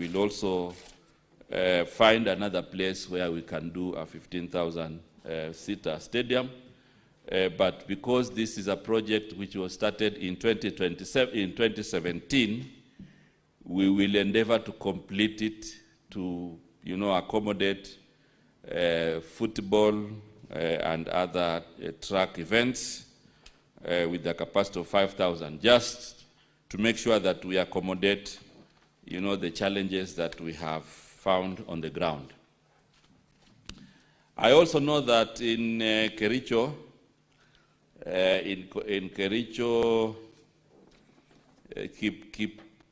We'll also find another place where we can do a 15,000-seater stadium. But because this is a project which was started in 2017, we will endeavor to complete it to, accommodate football and other track events with the capacity of 5,000, just to make sure that we accommodate, the challenges that we have found on the ground. I also know that in Kericho,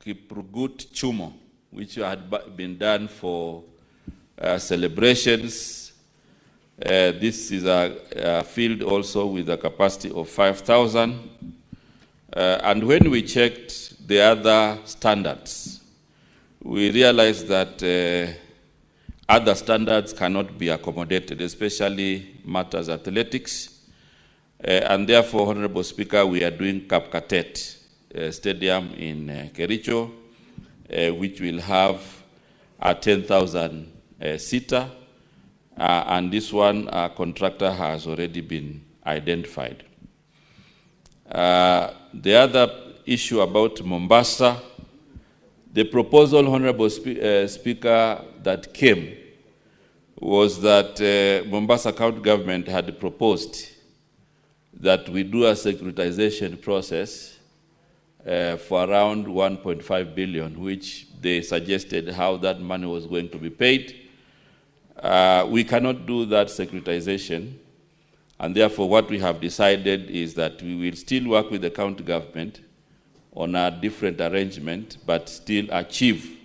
Kiprugut Chumo, which had been done for celebrations. This is a field also with a capacity of 5,000. And when we checked the other standards, we realized that other standards cannot be accommodated, especially matters athletics. And therefore, Honorable Speaker, we are doing Kapkatet Stadium in Kericho, which will have a 10,000-seater. And this one, our contractor has already been identified. The other issue about Mombasa, the proposal, Honorable Speaker, that came was that Mombasa County Government had proposed that we do a securitization process for around 1.5 billion, which they suggested how that money was going to be paid. We cannot do that securitization, and therefore what we have decided is that we will still work with the county government on a different arrangement, but still achieve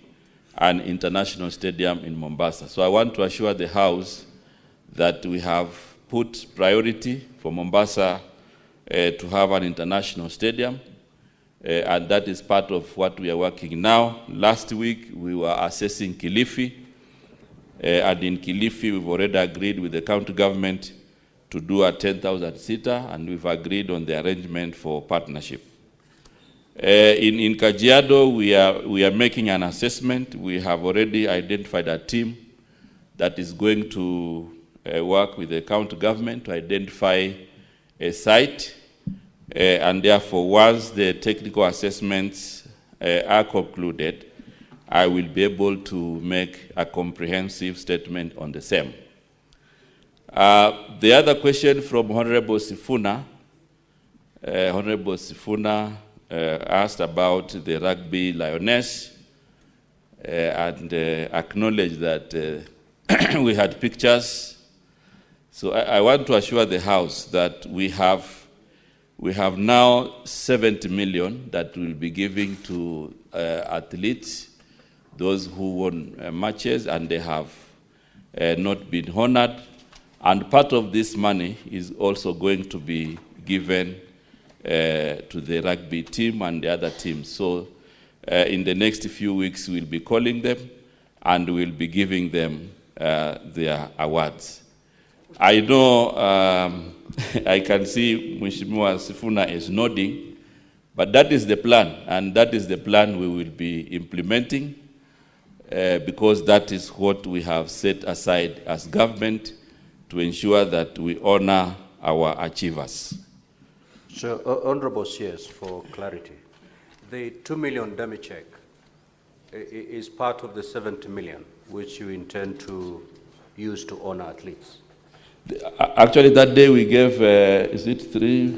an international stadium in Mombasa. So I want to assure the House that we have put priority for Mombasa to have an international stadium, and that is part of what we are working now. Last week, we were assessing Kilifi, and in Kilifi, we've already agreed with the county government to do a 10,000-seater, and we've agreed on the arrangement for partnership. In Kajiado, we are making an assessment. We have already identified a team that is going to work with the county government to identify a site, and therefore, once the technical assessments are concluded, I will be able to make a comprehensive statement on the same. The other question from Honorable Sifuna, asked about the rugby lioness and acknowledged that we had pictures. So I want to assure the House that we have now 70 million that we'll be giving to athletes, those who won matches and they have not been honored. And part of this money is also going to be given to the rugby team and the other teams. So in the next few weeks, we'll be calling them and we'll be giving them their awards. I know I can see Mheshimiwa Sifuna is nodding, but that is the plan, and that is the plan we will be implementing because that is what we have set aside as government to ensure that we honor our achievers. So, Honorable CS, for clarity, the 2 million dummy check is part of the 70 million which you intend to use to honor athletes? Actually, that day we gave, is it 3?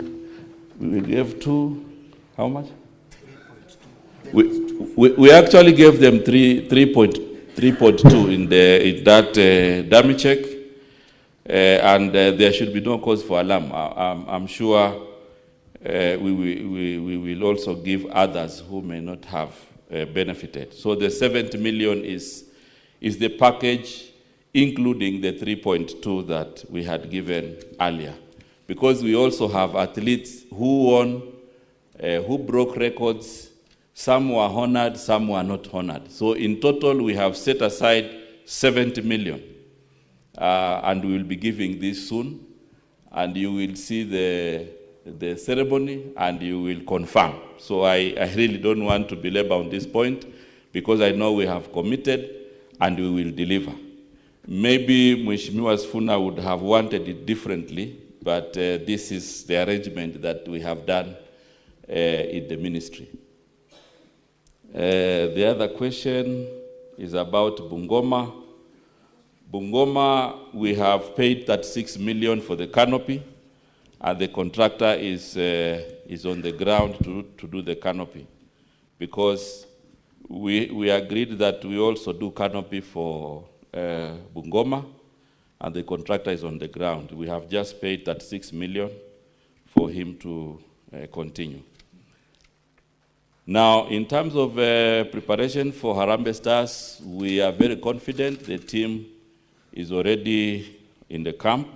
We gave 2, how much? 3.2. We actually gave them 3.2 in that dummy check, and there should be no cause for alarm. I'm sure we will also give others who may not have benefited. So the 70 million is the package, including the 3.2 that we had given earlier. Because we also have athletes who won, who broke records. Some were honored, some were not honored. So in total, we have set aside 70 million. And we will be giving this soon. And you will see the ceremony and you will confirm. So I really don't want to belabor on this point, because I know we have committed and we will deliver. Maybe Mheshimiwa Sifuna would have wanted it differently, but this is the arrangement that we have done in the ministry. The other question is about Bungoma. Bungoma, we have paid that 6 million for the canopy, and the contractor is on the ground to do the canopy, because we agreed that we also do canopy for Bungoma, and the contractor is on the ground. We have just paid that 6 million for him to continue. Now, in terms of preparation for Harambee Stars, we are very confident. The team is already in the camp.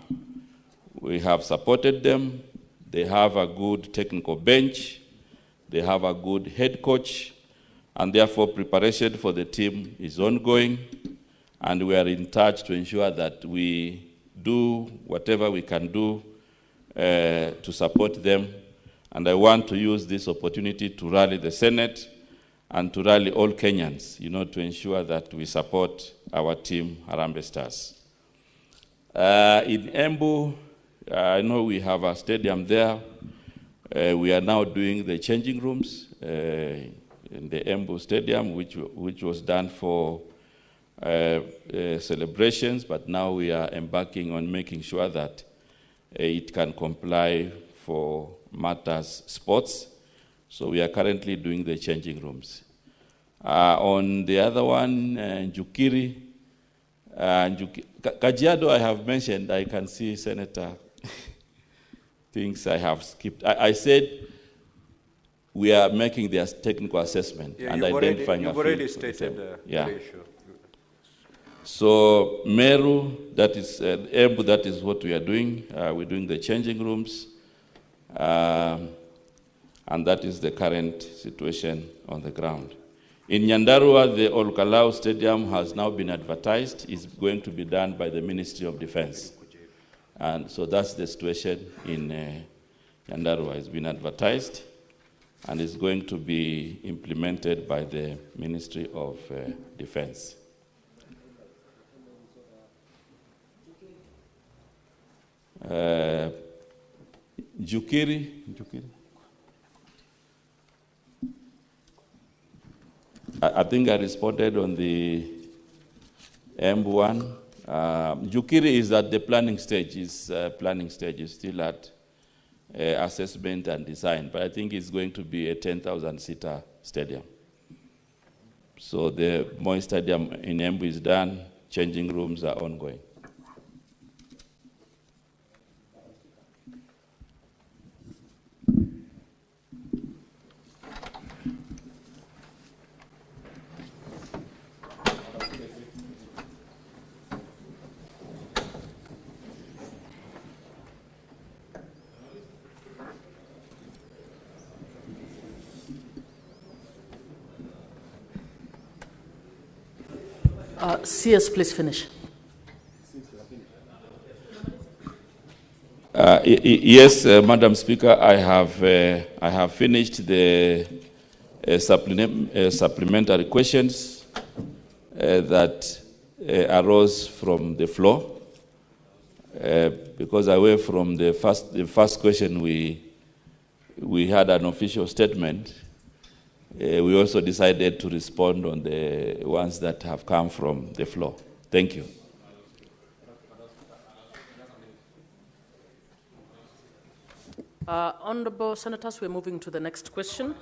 We have supported them. They have a good technical bench. They have a good head coach. And therefore, preparation for the team is ongoing. And we are in touch to ensure that we do whatever we can do to support them. And I want to use this opportunity to rally the Senate and to rally all Kenyans, to ensure that we support our team, Harambee Stars. In Embu, I know we have a stadium there. We are now doing the changing rooms in the Embu Stadium, which was done for celebrations, but now we are embarking on making sure that it can comply for matters sports. So we are currently doing the changing rooms. On the other one, Njukiri, Kajiado I have mentioned. I can see Senator things I have skipped. I said we are making their technical assessment and identifying you've already stated the issue. So Meru, that is Embu, that is what we are doing. We're doing the changing rooms. And that is the current situation on the ground. In Nyandarua, the Olkalau Stadium has now been advertised. It's going to be done by the Ministry of Defense. And so that's the situation in Nyandarua. It's been advertised and is going to be implemented by the Ministry of Defense. Njukiri. I think I responded on the Embu one. Njukiri is at the planning stage. Planning stage is still at assessment and design, but I think it's going to be a 10,000-seater stadium. So the Moi Stadium in Embu is done. Changing rooms are ongoing. CS, please finish. Yes, Madam Speaker, I have finished the supplementary questions that arose from the floor. Because away from the first question, we had an official statement. We also decided to respond on the ones that have come from the floor. Thank you. Honorable Senators, we're moving to the next question.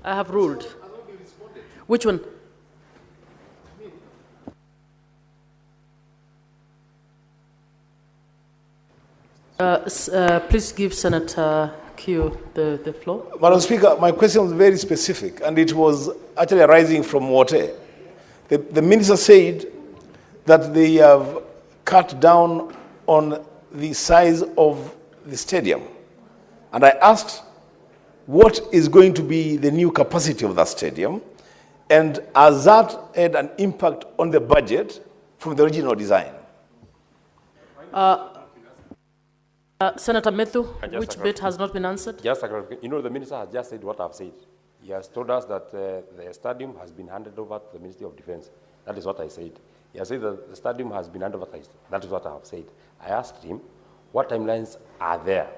I have ruled. Which one? Please give Senator Q the floor. Madam Speaker, my question was very specific, and it was actually arising from Wote. The minister said that they have cut down on the size of the stadium. And I asked, what is going to be the new capacity of that stadium? And has that had an impact on the budget from the original design? Senator Methu, which bit has not been answered? Just, the minister has just said what I've said. He has told us that the stadium has been handed over to the Ministry of Defense. That is what I said. He has said that the stadium has been advertised. That is what I have said. I asked him, what timelines are there?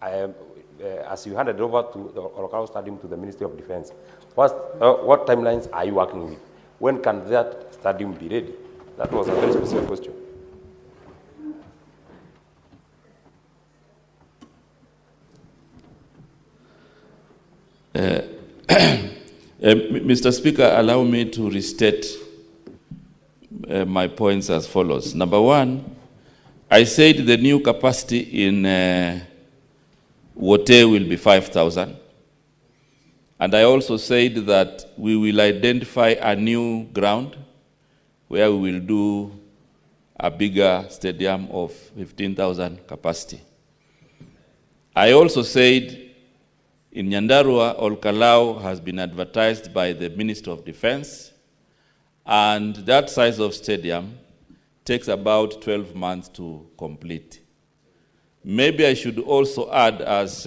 As you handed over to the Olokau Stadium to the Ministry of Defense, what timelines are you working with? When can that stadium be ready? That was a very specific question. Mr. Speaker, allow me to restate my points as follows. Number one, I said the new capacity in Wote will be 5,000. And I also said that we will identify a new ground where we will do a bigger stadium of 15,000 capacity. I also said in Nyandarua, Olkalau has been advertised by the Minister of Defense, and that size of stadium takes about 12 months to complete. Maybe I should also add as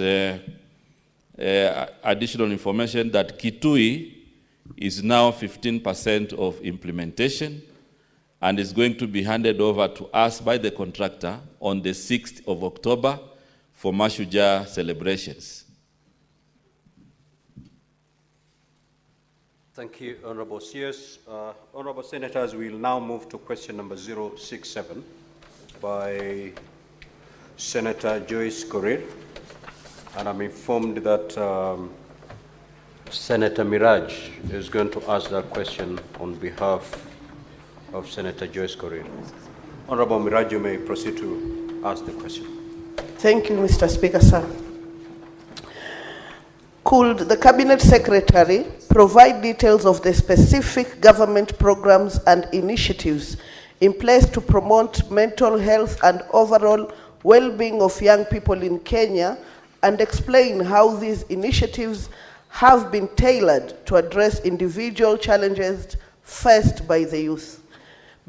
additional information that Kitui is now 15% of implementation and is going to be handed over to us by the contractor on the 6th of October for Mashujaa celebrations. Thank you, Honorable Sears. Honorable Senators, we will now move to question number 067 by Senator Joyce Korir. And I'm informed that Senator Miraj is going to ask that question on behalf of Senator Joyce Korir. Honorable Miraj, you may proceed to ask the question. Thank you, Mr. Speaker, sir. Could the Cabinet Secretary provide details of the specific government programs and initiatives in place to promote mental health and overall well-being of young people in Kenya, and explain how these initiatives have been tailored to address individual challenges faced by the youth?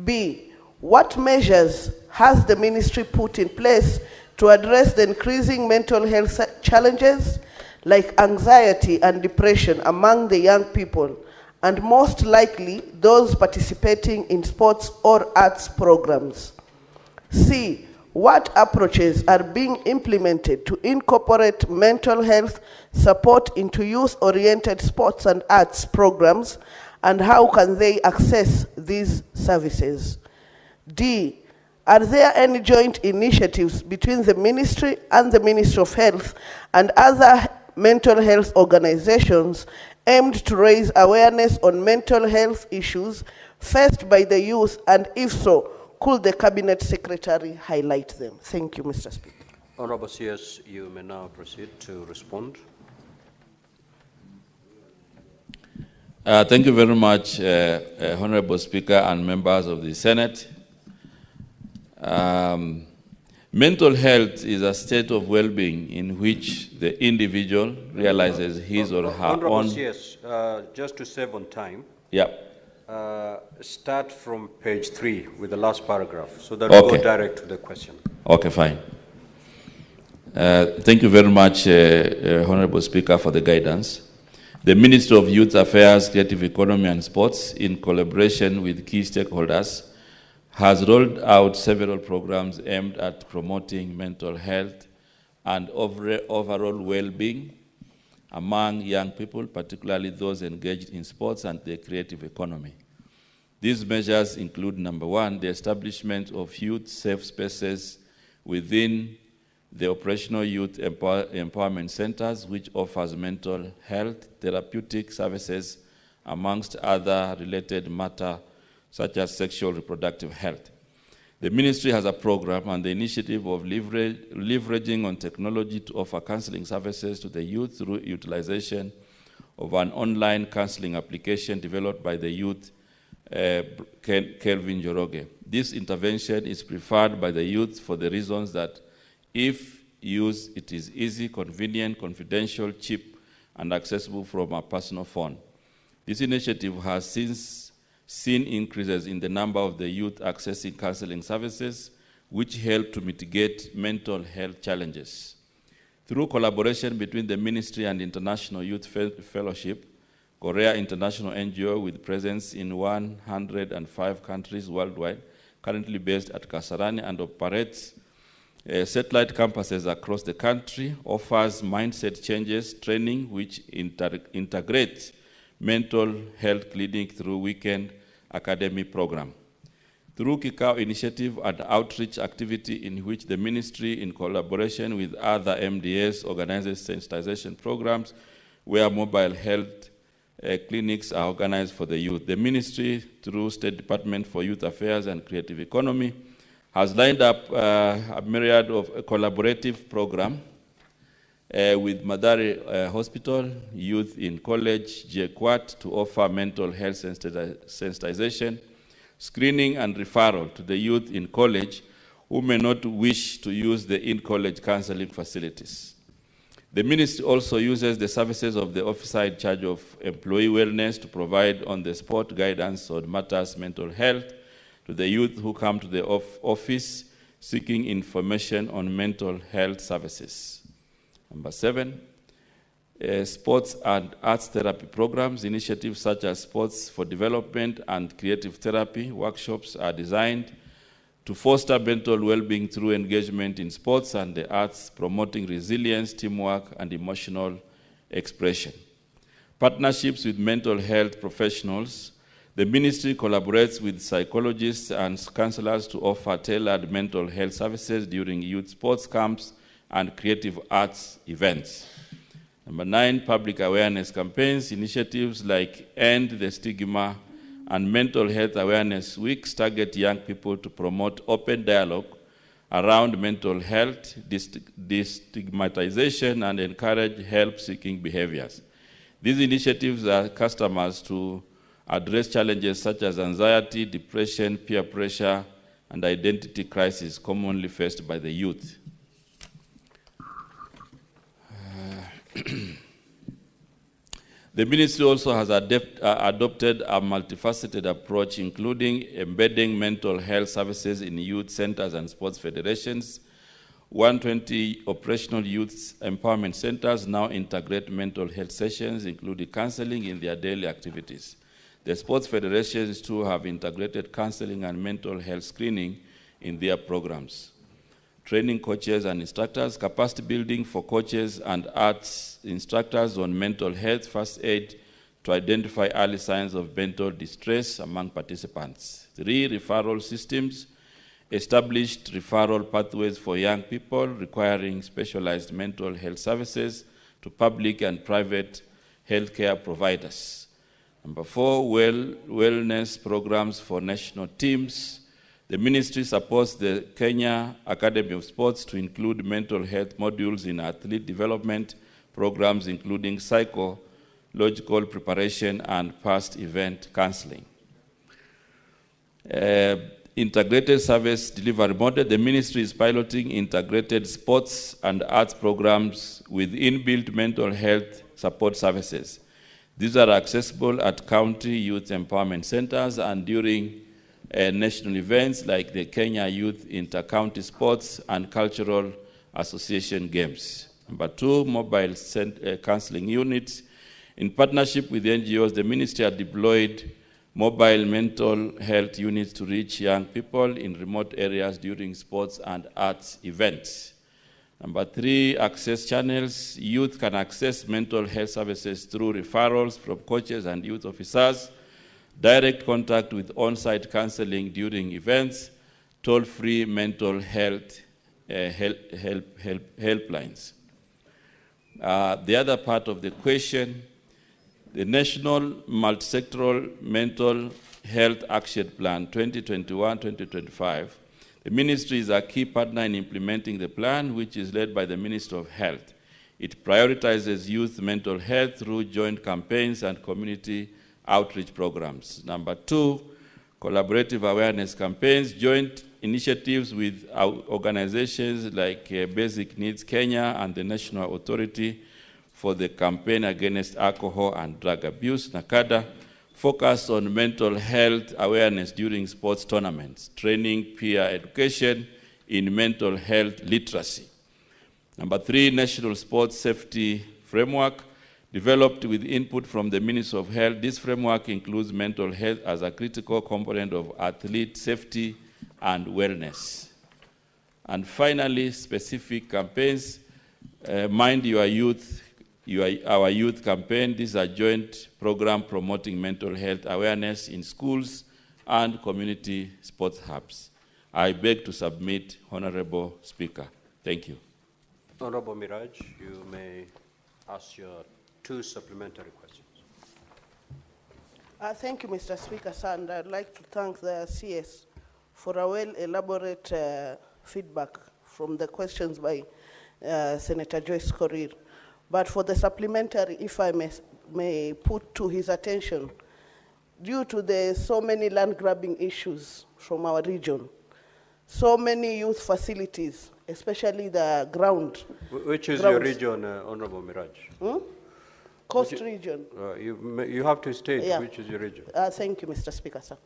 B, what measures has the ministry put in place to address the increasing mental health challenges like anxiety and depression among the young people, and most likely those participating in sports or arts programs? C, what approaches are being implemented to incorporate mental health support into youth-oriented sports and arts programs, and how can they access these services? D, are there any joint initiatives between the ministry and the Ministry of Health and other mental health organizations aimed to raise awareness on mental health issues faced by the youth, and if so, could the Cabinet Secretary highlight them? Thank you, Mr. Speaker. Honorable CS, you may now proceed to respond. Thank you very much, Honorable Speaker and members of the Senate. Mental health is a state of well-being in which the individual realizes his or her Honorable own... CS, just to save on time, start from page 3 with the last paragraph, so that we go direct to the question. Okay, fine. Thank you very much, Honorable Speaker, for the guidance. The Ministry of Youth Affairs, Creative Economy and Sports, in collaboration with key stakeholders, has rolled out several programs aimed at promoting mental health and overall well-being among young people, particularly those engaged in sports and the creative economy. These measures include, number one, the establishment of youth safe spaces within the operational youth empowerment centers, which offers mental health, therapeutic services, amongst other related matters, such as sexual reproductive health. The ministry has a program and the initiative of leveraging on technology to offer counseling services to the youth through utilization of an online counseling application developed by the youth, Kelvin Joroge. This intervention is preferred by the youth for the reasons that if used, it is easy, convenient, confidential, cheap, and accessible from a personal phone. This initiative has since seen increases in the number of the youth accessing counseling services, which help to mitigate mental health challenges. Through collaboration between the Ministry and International Youth Fellowship, Korea International NGO with presence in 105 countries worldwide, currently based at Kasarani and operates satellite campuses across the country, offers mindset changes training which integrates mental health clinic through weekend academy program. Through Kikao initiative and outreach activity in which the ministry in collaboration with other MDS organizes sensitization programs where mobile health clinics are organized for the youth. The ministry, through State Department for Youth Affairs and Creative Economy, has lined up a myriad of collaborative program with Madari Hospital, Youth in College, JKUAT, to offer mental health sensitization, screening and referral to the youth in college who may not wish to use the in-college counseling facilities. The ministry also uses the services of the officer in charge of employee wellness to provide on-the-spot guidance on matters mental health to the youth who come to the office seeking information on mental health services. Number 7, sports and arts therapy programs. Initiatives such as sports for development and creative therapy workshops are designed to foster mental well-being through engagement in sports and the arts, promoting resilience, teamwork, and emotional expression. Partnerships with mental health professionals. The ministry collaborates with psychologists and counselors to offer tailored mental health services during youth sports camps and creative arts events. Number 9, public awareness campaigns. Initiatives like End the Stigma and Mental Health Awareness Weeks target young people to promote open dialogue around mental health, destigmatization, and encourage help-seeking behaviors. These initiatives are customers to address challenges such as anxiety, depression, peer pressure, and identity crisis commonly faced by the youth. The ministry also has adopted a multifaceted approach, including embedding mental health services in youth centers and sports federations. 120 operational youth empowerment centers now integrate mental health sessions, including counseling in their daily activities. The sports federations too have integrated counseling and mental health screening in their programs. Training coaches and instructors, capacity building for coaches and arts instructors on mental health first aid to identify early signs of mental distress among participants. 3, referral systems, established referral pathways for young people requiring specialized mental health services to public and private healthcare providers. Number 4, wellness programs for national teams. The ministry supports the Kenya Academy of Sports to include mental health modules in athlete development programs, including psychological preparation and post-event counseling. Integrated service delivery model. The ministry is piloting integrated sports and arts programs with inbuilt mental health support services. These are accessible at county youth empowerment centers and during national events like the Kenya Youth Inter-County Sports and Cultural Association Games. Number 2, mobile counseling units. In partnership with the NGOs, the ministry has deployed mobile mental health units to reach young people in remote areas during sports and arts events. Number 3, access channels. Youth can access mental health services through referrals from coaches and youth officers, direct contact with on-site counseling during events, toll-free mental health helplines. The other part of the question, the National Multisectoral Mental Health Action Plan 2021-2025, the ministry is a key partner in implementing the plan, which is led by the Ministry of Health. It prioritizes youth mental health through joint campaigns and community outreach programs. Number 2, collaborative awareness campaigns, joint initiatives with organizations like Basic Needs Kenya and the National Authority for the Campaign Against Alcohol and Drug Abuse, NACADA, focus on mental health awareness during sports tournaments, training peer education in mental health literacy. Number 3, National Sports Safety Framework, developed with input from the Ministry of Health. This framework includes mental health as a critical component of athlete safety and wellness. And finally, specific campaigns. Mind Your Youth, our youth campaign. This is a joint program promoting mental health awareness in schools and community sports hubs. I beg to submit, Honorable Speaker. Thank you. Honorable Miraj, you may ask your 2 supplementary questions. Thank you, Mr. Speaker, sir, and I'd like to thank the CS for a well-elaborate feedback from the questions by Senator Joyce Korir. But for the supplementary, if I may put to his attention, due to the so many land grabbing issues from our region, so many youth facilities, especially the ground. Which is your region, Honorable Miraj? Coast region. You have to state which is your region. Thank you, Mr. Speaker, sir.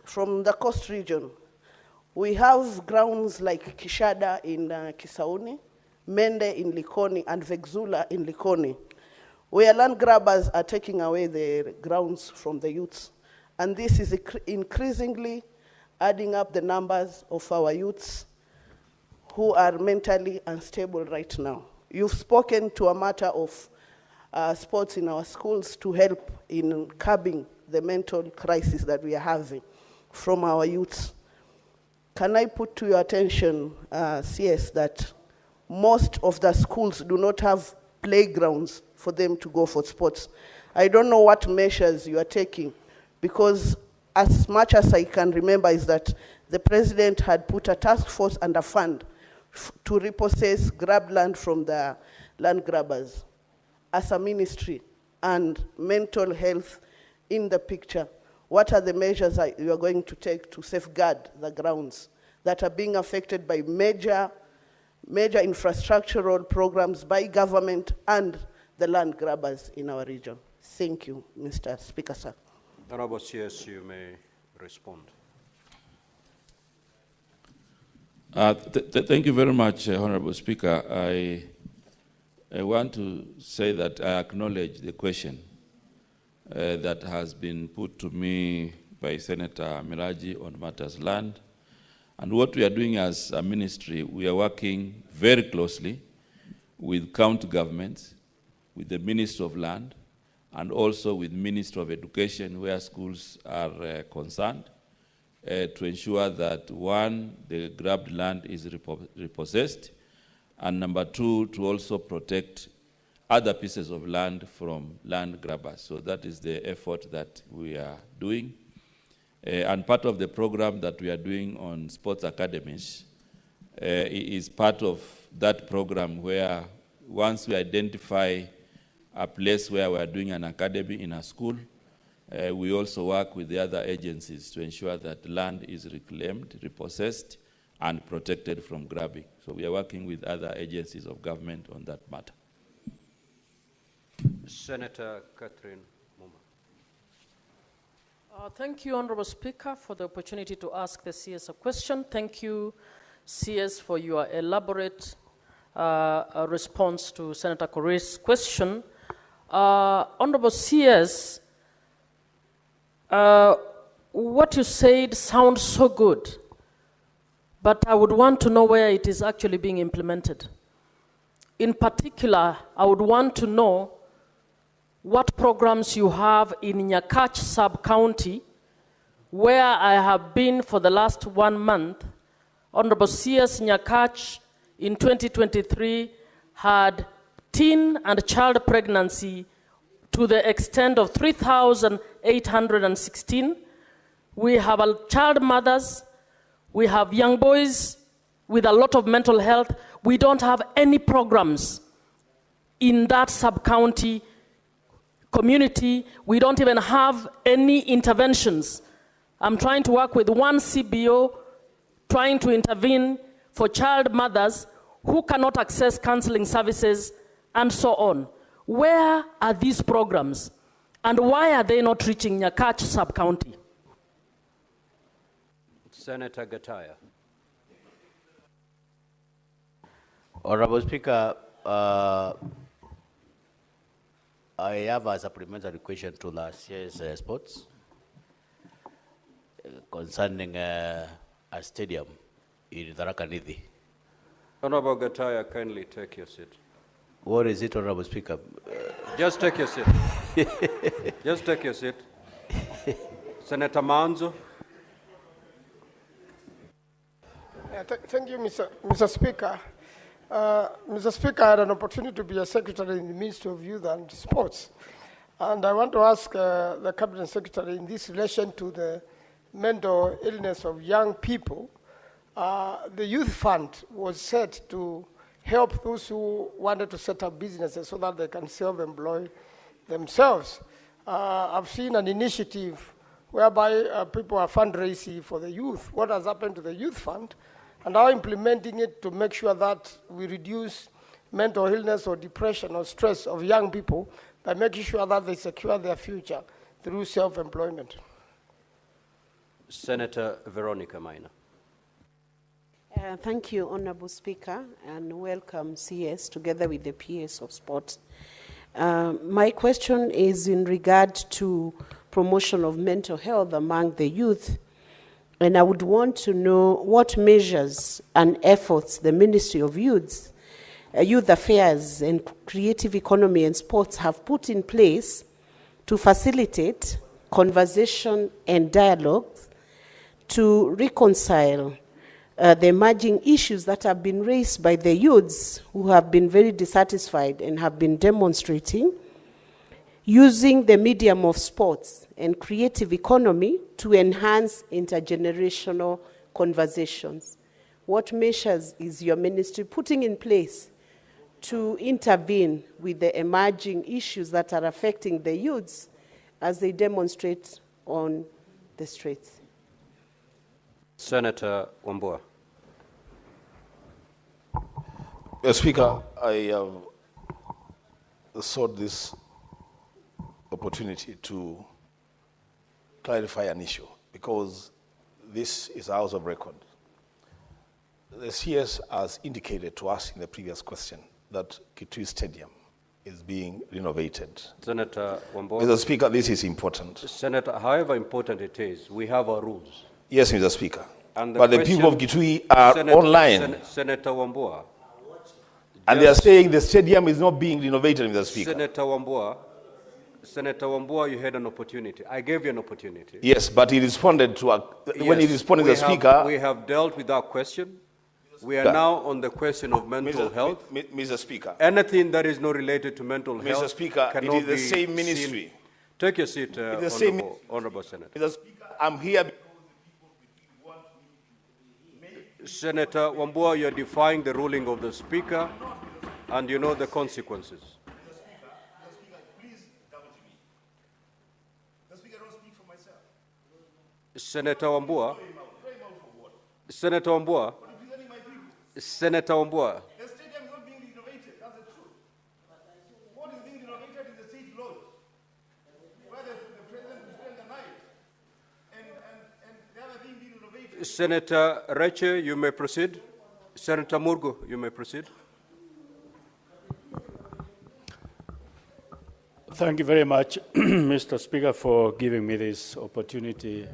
From the coast region, we have grounds like Kishada in Kisauni, Mende in Likoni, and Vexula in Likoni, where land grabbers are taking away the grounds from the youths. And this is increasingly adding up the numbers of our youths who are mentally unstable right now. You've spoken to a matter of sports in our schools to help in curbing the mental crisis that we are having from our youths. Can I put to your attention, CS, that most of the schools do not have playgrounds for them to go for sports? I don't know what measures you are taking, because as much as I can remember is that the president had put a task force and a fund to repossess grabbed land from the land grabbers. As a ministry and mental health in the picture, what are the measures you are going to take to safeguard the grounds that are being affected by major infrastructural programs by government and the land grabbers in our region? Thank you, Mr. Speaker, sir. Honorable CS, you may respond. Thank you very much, Honorable Speaker. I want to say that I acknowledge the question that has been put to me by Senator Miraji on matters land. And what we are doing as a ministry, we are working very closely with county governments, with the Ministry of Land, and also with Ministry of Education, where schools are concerned, to ensure that, 1, the grabbed land is repossessed, and number 2, to also protect other pieces of land from land grabbers. So that is the effort that we are doing. And part of the program that we are doing on sports academies is part of that program, where once we identify a place where we are doing an academy in a school, we also work with the other agencies to ensure that land is reclaimed, repossessed, and protected from grabbing. So we are working with other agencies of government on that matter. Senator Catherine Muma. Thank you, Honorable Speaker, for the opportunity to ask the CS a question. Thank you, CS, for your elaborate response to Senator Korir's question. Honorable CS, what you said sounds so good, but I would want to know where it is actually being implemented. In particular, I would want to know what programs you have in Nyakach sub-county, where I have been for the last 1 month. Honorable CS Nyakach in 2023 had teen and child pregnancy to the extent of 3,816. We have child mothers, we have young boys with a lot of mental health. We don't have any programs in that sub-county community. We don't even have any interventions. I'm trying to work with one CBO, trying to intervene for child mothers who cannot access counseling services and so on. Where are these programs? And why are they not reaching Nyakach sub-county? Senator Gataya. Honorable Speaker, I have a supplementary question to the CS Sports concerning a stadium in Tharaka Nithi. Honorable Gataya, kindly take your seat. What is it, Honorable Speaker? Just take your seat. Just take your seat. Senator Manzo. Thank you, Mr. Speaker. Mr. Speaker, I had an opportunity to be a secretary in the Ministry of Youth and Sports. And I want to ask the Cabinet Secretary in this relation to the mental illness of young people. The Youth Fund was set to help those who wanted to set up businesses so that they can self-employ themselves. I've seen an initiative whereby people are fundraising for the youth. What has happened to the Youth Fund? And now implementing it to make sure that we reduce mental illness or depression or stress of young people by making sure that they secure their future through self-employment. Senator Veronica Maina. Thank you, Honorable Speaker, and welcome CS together with the PS of Sport. My question is in regard to promotion of mental health among the youth. And I would want to know what measures and efforts the Ministry of Youth Affairs and Creative Economy and Sports have put in place to facilitate conversation and dialogue to reconcile the emerging issues that have been raised by the youths who have been very dissatisfied and have been demonstrating, using the medium of sports and creative economy to enhance intergenerational conversations. What measures is your ministry putting in place to intervene with the emerging issues that are affecting the youths as they demonstrate on the streets? Senator Wambua. Speaker, I sought this opportunity to clarify an issue because this is a house of record. The CS has indicated to us in the previous question that Kitui Stadium is being renovated. Senator Wambua. Mr. Speaker, this is important. Senator, however important it is, we have our rules. Yes, Mr. Speaker. And but the people of Kitui are online. Senator Wambua. And they are saying the stadium is not being renovated, Mr. Speaker. Senator Wambua, you had an opportunity. I gave you an opportunity. Yes, but he responded to when he responded to the Speaker. We have dealt with our question. We are now on the question of mental health. Mr. Speaker. Anything that is not related to mental health. Mr. Speaker, it is the same ministry. Seen. Take your seat, Honorable Senator. Mr. Speaker, I'm here because the people want me. Senator Wambua, you're defying the ruling of the Speaker, and you know the consequences. Senator Wambua. Senator Wambua. Senator Wambua. The stadium is not being renovated. That's the truth. What is being renovated is the state lodge, where the president will spend the night, and the other thing being renovated. Senator Reche, you may proceed. Senator Murgo, you may proceed. Thank you very much, Mr. Speaker, for giving me this opportunity.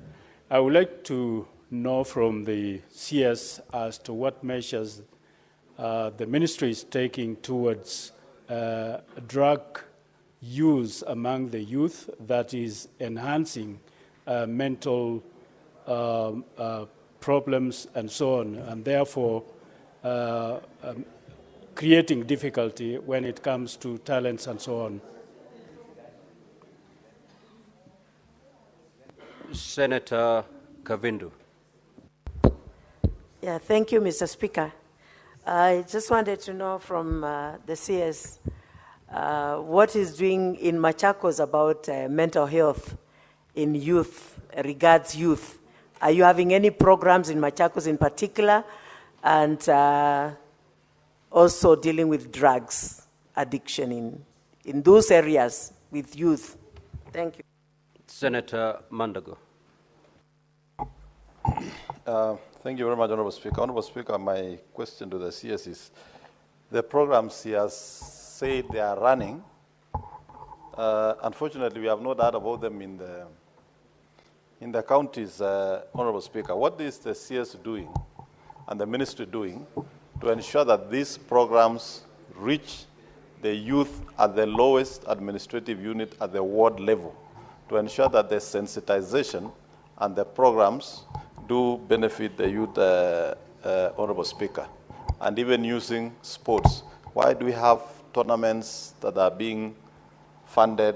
I would like to know from the CS as to what measures the ministry is taking towards drug use among the youth that is enhancing mental problems and so on, and therefore creating difficulty when it comes to talents and so on. Senator Kavindu. Yeah, thank you, Mr. Speaker. I just wanted to know from the CS what is doing in Machakos about mental health in youth, regards youth. Are you having any programs in Machakos in particular, and also dealing with drugs addiction in those areas with youth? Thank you. Senator Mandago. Thank you very much, Honorable Speaker. Honorable Speaker, my question to the CS is, the programs he has said they are running, unfortunately, we have no data about them in the counties, Honorable Speaker. What is the CS doing and the ministry doing to ensure that these programs reach the youth at the lowest administrative unit at the ward level, to ensure that the sensitization and the programs do benefit the youth, Honorable Speaker, and even using sports? Why do we have tournaments that are being funded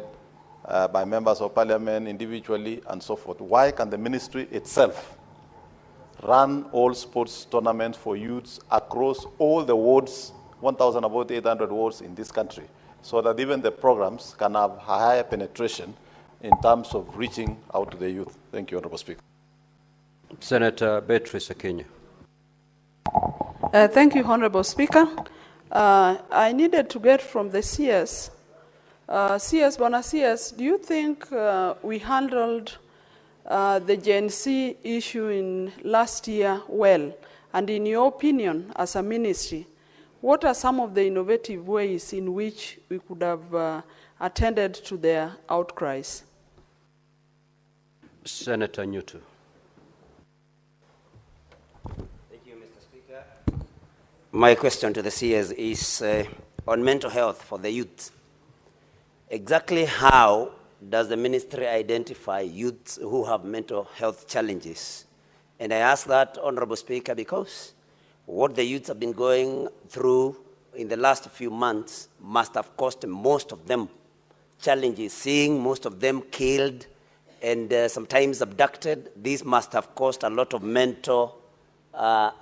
by members of parliament individually and so forth? Why can the ministry itself run all sports tournaments for youths across all the wards, 1,800 wards in this country, so that even the programs can have higher penetration in terms of reaching out to the youth? Thank you, Honorable Speaker. Senator Beatrice Kenya. Thank you, Honorable Speaker. I needed to get from the CS. Bona CS, do you think we handled the Gen Z issue in last year well? And in your opinion, as a ministry, what are some of the innovative ways in which we could have attended to their outcries? Senator Newton. Thank you, Mr. Speaker. My question to the CS is on mental health for the youth. Exactly how does the ministry identify youths who have mental health challenges? And I ask that, Honorable Speaker, because what the youths have been going through in the last few months must have caused most of them challenges, seeing most of them killed and sometimes abducted. This must have caused a lot of mental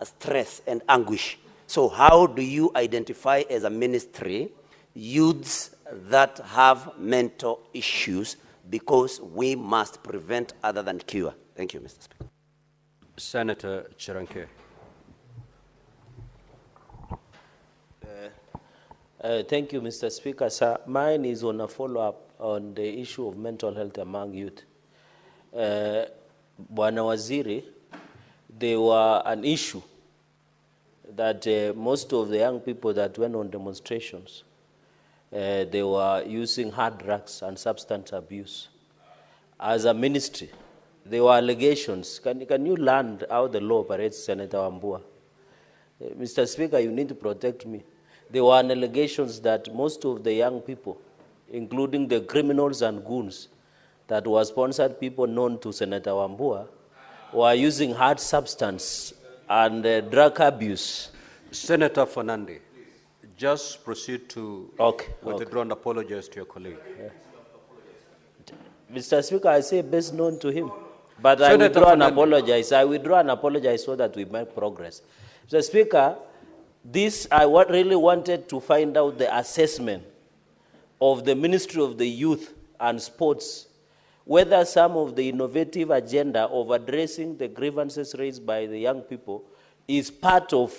stress and anguish. So how do you identify as a ministry youths that have mental issues, because we must prevent other than cure? Thank you, Mr. Speaker. Senator Chiranke. Thank you, Mr. Speaker. Sir, mine is on a follow-up on the issue of mental health among youth. Bwana Waziri, there were an issue that most of the young people that went on demonstrations, they were using hard drugs and substance abuse. As a ministry, there were allegations. Can you learn how the law operates, Senator Wambua? Mr. Speaker, you need to protect me. There were allegations that most of the young people, including the criminals and goons that were sponsored people known to Senator Wambua, were using hard substance and drug abuse. Senator Fernandez, just proceed to withdraw and apologize to your colleague. Mr. Speaker, I say best known to him. But I withdraw and apologize. I withdraw and apologize so that we make progress. Mr. Speaker, I really wanted to find out the assessment of the Ministry of the Youth and Sports, whether some of the innovative agenda of addressing the grievances raised by the young people is part of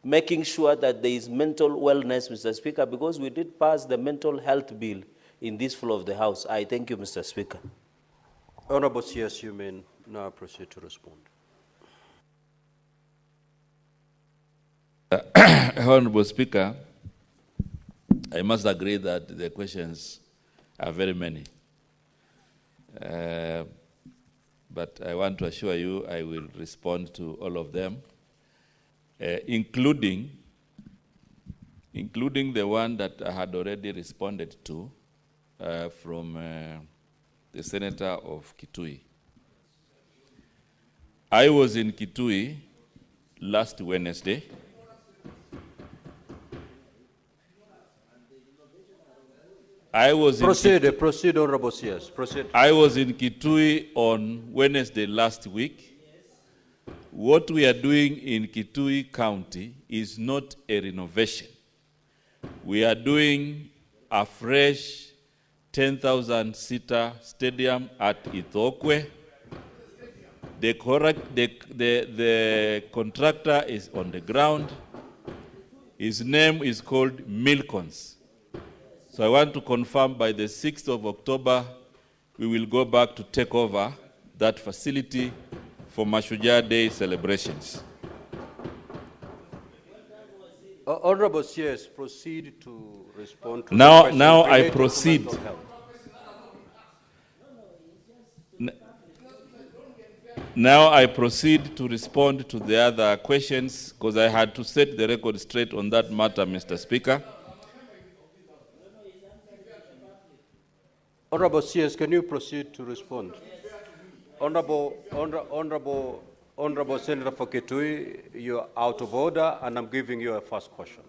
making sure that there is mental wellness, Mr. Speaker, because we did pass the mental health bill in this floor of the House. I thank you, Mr. Speaker. Honorable CS, you may now proceed to respond. Honorable Speaker, I must agree that the questions are very many. But I want to assure you I will respond to all of them, including the one that I had already responded to from the Senator of Kitui. I was in Kitui last Wednesday. Proceed, Honorable CS. Proceed. I was in Kitui on Wednesday last week. What we are doing in Kitui County is not a renovation. We are doing a fresh 10,000-seater stadium at Ithokwe. The contractor is on the ground. His name is called Milcons. So I want to confirm by the 6th of October, we will go back to take over that facility for Mashujaa Day celebrations. Honorable CS, proceed to respond to Now, the questions now I related to proceed. mental health. Now I proceed to respond to the other questions because I had to set the record straight on that matter, Mr. Speaker. Honorable CS, can you proceed to respond? Honorable Senator Faketui, you're out of order, and I'm giving you a first question.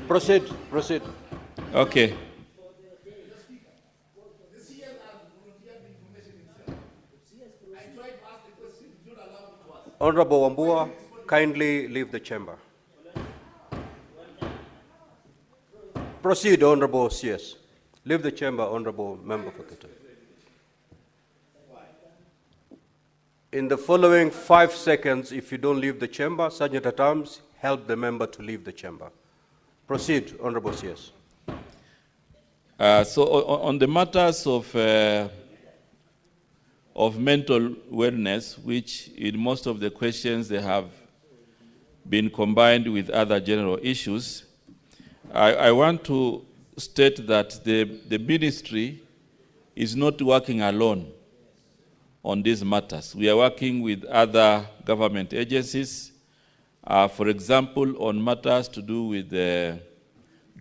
Proceed. Okay. Honorable Wambua, kindly leave the chamber. Proceed, Honorable CS. Leave the chamber, Honorable Member Faketui. In the following 5 seconds, if you don't leave the chamber, Sergeant at Arms, help the member to leave the chamber. Proceed, Honorable CS. So on the matters of mental wellness, which in most of the questions they have been combined with other general issues, I want to state that the ministry is not working alone on these matters. We are working with other government agencies, for example, on matters to do with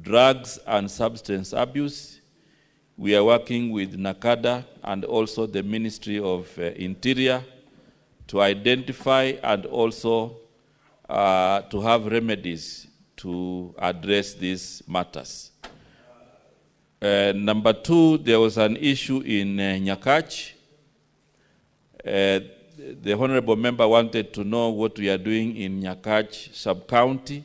drugs and substance abuse. We are working with NACADA and also the Ministry of Interior to identify and also to have remedies to address these matters. Number two, there was an issue in Nyakach. The honorable member wanted to know what we are doing in Nyakach sub-county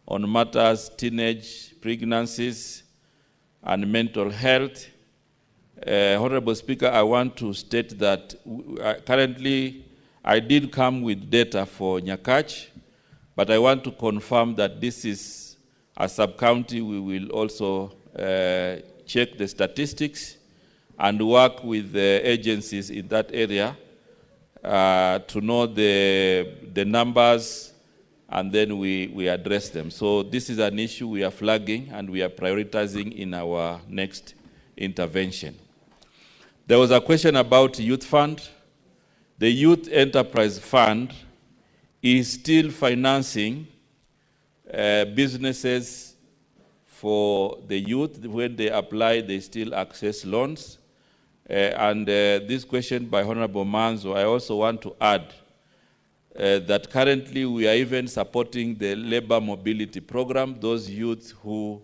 on matters teenage pregnancies and mental health. Honorable Speaker, I want to state that currently I did come with data for Nyakach, but I want to confirm that this is a sub-county. We will also check the statistics and work with the agencies in that area to know the numbers, and then we address them. So this is an issue we are flagging and we are prioritizing in our next intervention. There was a question about youth fund. The Youth Enterprise Fund is still financing businesses for the youth. When they apply, they still access loans. And this question by Honorable Manzo, I also want to add that currently we are even supporting the labor mobility program, those youths who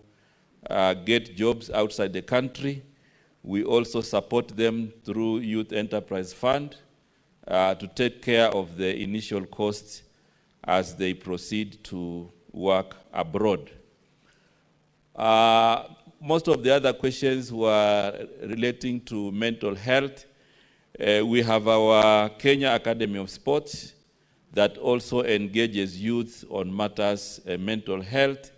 get jobs outside the country. We also support them through Youth Enterprise Fund to take care of the initial costs as they proceed to work abroad. Most of the other questions were relating to mental health. We have our Kenya Academy of Sports that also engages youth on matters mental health.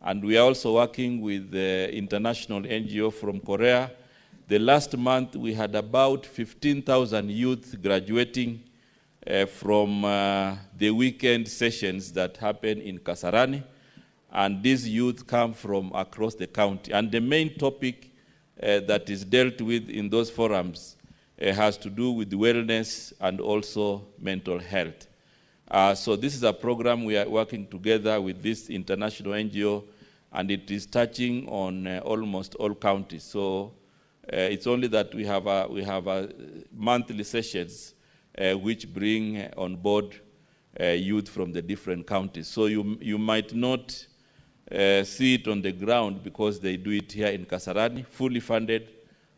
And we are also working with the international NGO from Korea. The last month we had about 15,000 youth graduating from the weekend sessions that happen in Kasarani. And these youth come from across the county. And the main topic that is dealt with in those forums has to do with wellness and also mental health. So this is a program we are working together with this international NGO, and it is touching on almost all counties. So it's only that we have monthly sessions which bring on board youth from the different counties. So you might not see it on the ground because they do it here in Kasarani, fully funded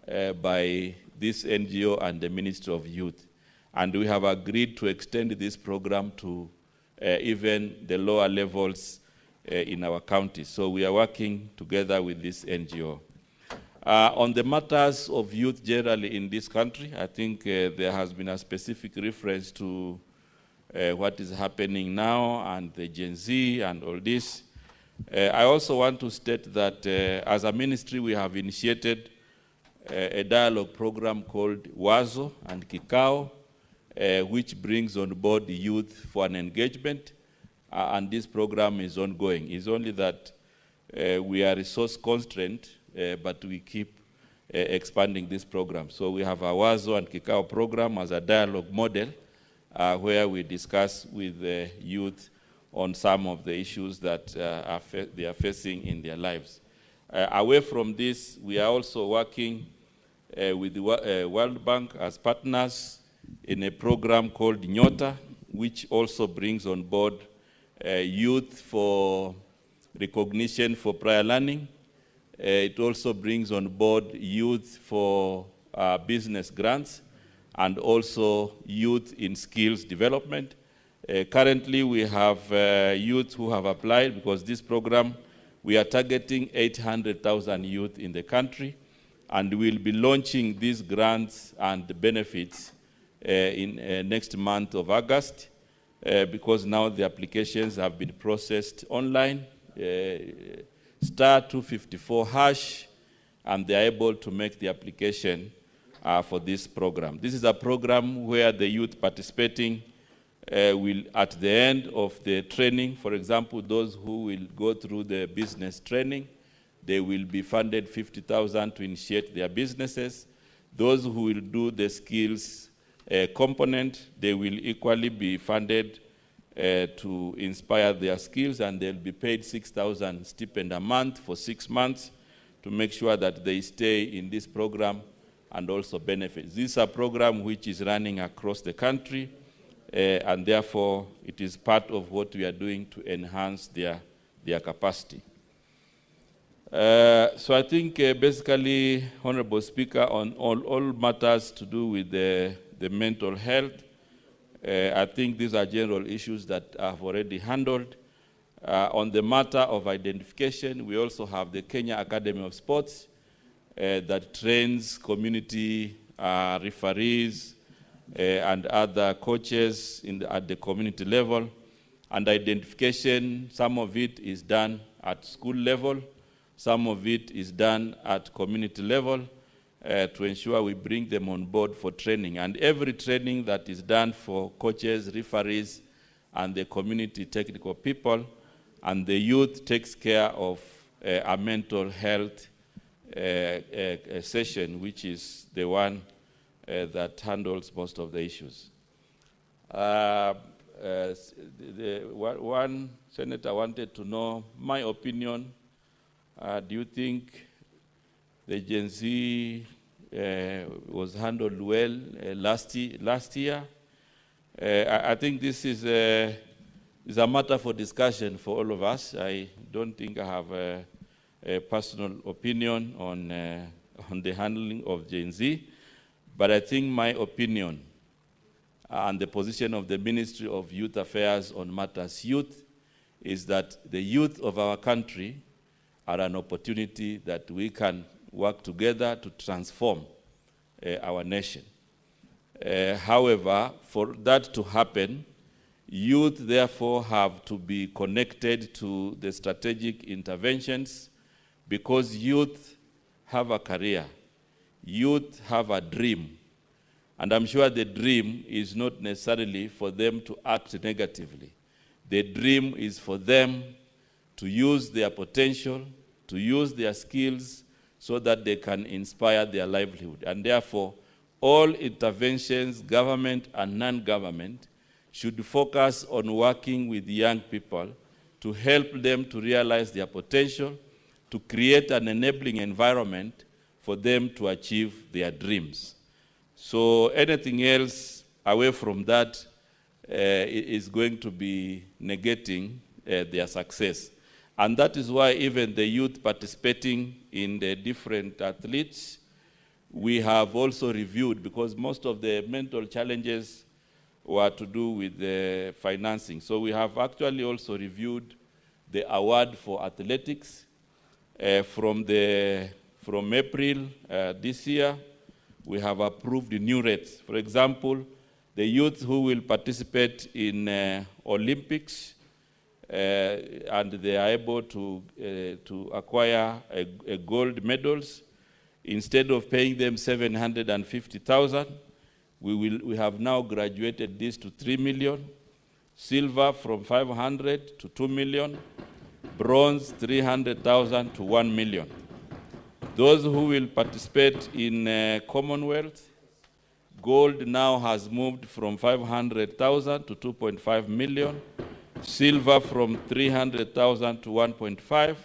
by this NGO and the Ministry of Youth. And we have agreed to extend this program to even the lower levels in our county. So we are working together with this NGO. On the matters of youth generally in this country, I think there has been a specific reference to what is happening now and the Gen Z and all this. I also want to state that as a ministry, we have initiated a dialogue program called WAZO and Kikao, which brings on board the youth for an engagement. and this program is ongoing. It's only that we are resource constrained, but we keep expanding this program. So we have a Wazo and Kikao program as a dialogue model where we discuss with the youth on some of the issues that they are facing in their lives. Away from this, we are also working with the World Bank as partners in a program called Nyota, which also brings on board youth for recognition for prior learning. It also brings on board youth for business grants and also youth in skills development. Currently, we have youth who have applied because this program, we are targeting 800,000 youth in the country, and we'll be launching these grants and benefits in next month of August because now the applications have been processed online. Star 254 hash, and they are able to make the application for this program. This is a program where the youth participating will, at the end of the training, for example, those who will go through the business training, they will be funded 50,000 to initiate their businesses. Those who will do the skills component, they will equally be funded to inspire their skills, and they'll be paid 6,000 stipend a month for 6 months to make sure that they stay in this program and also benefit. This is a program which is running across the country, and therefore it is part of what we are doing to enhance their capacity. So I think basically, Honorable Speaker, on all matters to do with the mental health, I think these are general issues that I've already handled. On the matter of identification, we also have the Kenya Academy of Sports that trains community referees and other coaches at the community level. And identification, some of it is done at school level, some of it is done at community level to ensure we bring them on board for training. And every training that is done for coaches, referees, and the community technical people, and the youth takes care of a mental health session, which is the one that handles most of the issues. One senator wanted to know my opinion. Do you think the Gen Z was handled well last year? I think this is a matter for discussion for all of us. I don't think I have a personal opinion on the handling of Gen Z, but I think my opinion and the position of the Ministry of Youth Affairs on matters youth is that the youth of our country are an opportunity that we can work together to transform our nation. However, for that to happen, youth therefore have to be connected to the strategic interventions because youth have a career, youth have a dream, and I'm sure the dream is not necessarily for them to act negatively. The dream is for them to use their potential, to use their skills so that they can inspire their livelihood. And therefore, all interventions, government and non-government, should focus on working with young people to help them to realize their potential, to create an enabling environment for them to achieve their dreams. So anything else away from that is going to be negating their success. And that is why even the youth participating in the different athletes, we have also reviewed, because most of the mental challenges were to do with the financing. So we have actually also reviewed the award for athletics from April this year. We have approved the new rates. For example, the youth who will participate in Olympics and they are able to acquire a gold medals, instead of paying them 750,000, we have now graduated this to 3 million. silver from 500 to 2 million, bronze 300,000 to 1 million. Those who will participate in Commonwealth, gold now has moved from 500,000 to 2.5 million, silver from 300,000 to 1.5,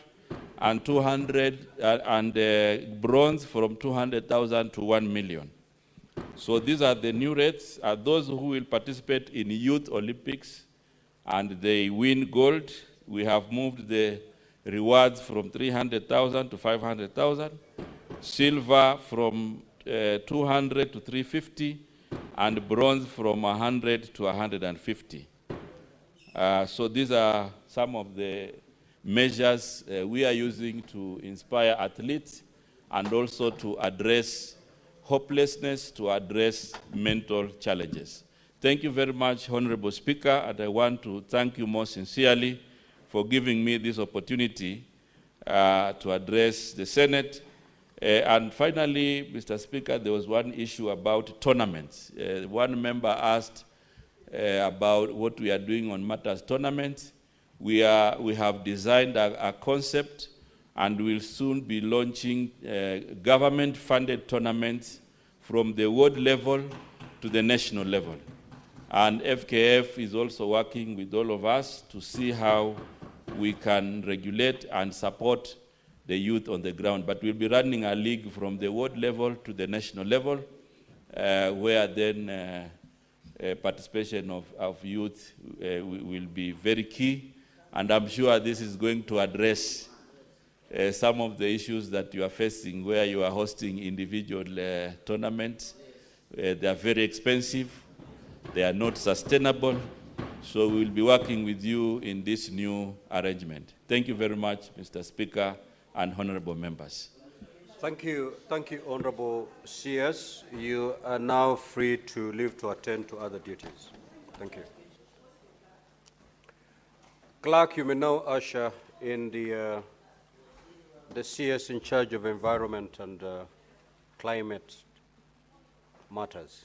and 200 bronze from 200,000 to 1 million. So these are the new rates. Those who will participate in Youth Olympics and they win gold, we have moved the rewards from 300,000 to 500,000, silver from 200 to 350, and bronze from 100 to 150. So these are some of the measures we are using to inspire athletes and also to address hopelessness, to address mental challenges. Thank you very much, Honorable Speaker, and I want to thank you most sincerely for giving me this opportunity to address the Senate. And finally, Mr. Speaker, there was one issue about tournaments. One member asked about what we are doing on matters tournaments. We have designed a concept and will soon be launching government-funded tournaments from the world level to the national level. And FKF is also working with all of us to see how we can regulate and support the youth on the ground. But we'll be running a league from the world level to the national level, where then participation of youth will be very key. And I'm sure this is going to address some of the issues that you are facing where you are hosting individual tournaments. They are very expensive. They are not sustainable. So we'll be working with you in this new arrangement. Thank you very much, Mr. Speaker and honorable members. Thank you, Honorable CS. You are now free to leave to attend to other duties. Thank you. Clerk, you may now usher in the CS in charge of environment and climate matters.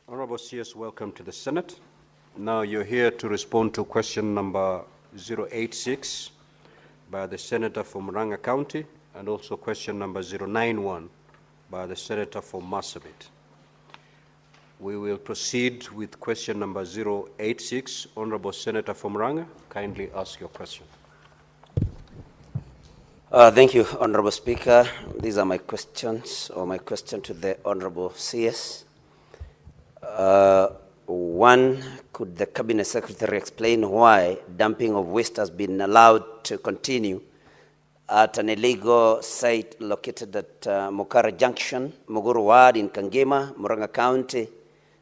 Honorable CS, welcome to the Senate. Now you're here to respond to question number 086 by the Senator from Murang'a County, and also question number 091 by the Senator from Marsabit. We will proceed with question number 086. Honorable Senator from Murang'a, kindly ask your question. Thank you, Honorable Speaker. These are my questions, or my question to the Honorable CS. One, could the Cabinet Secretary explain why dumping of waste has been allowed to continue at an illegal site located at Mukara Junction, Muguru Ward in Kangema, Murang'a County,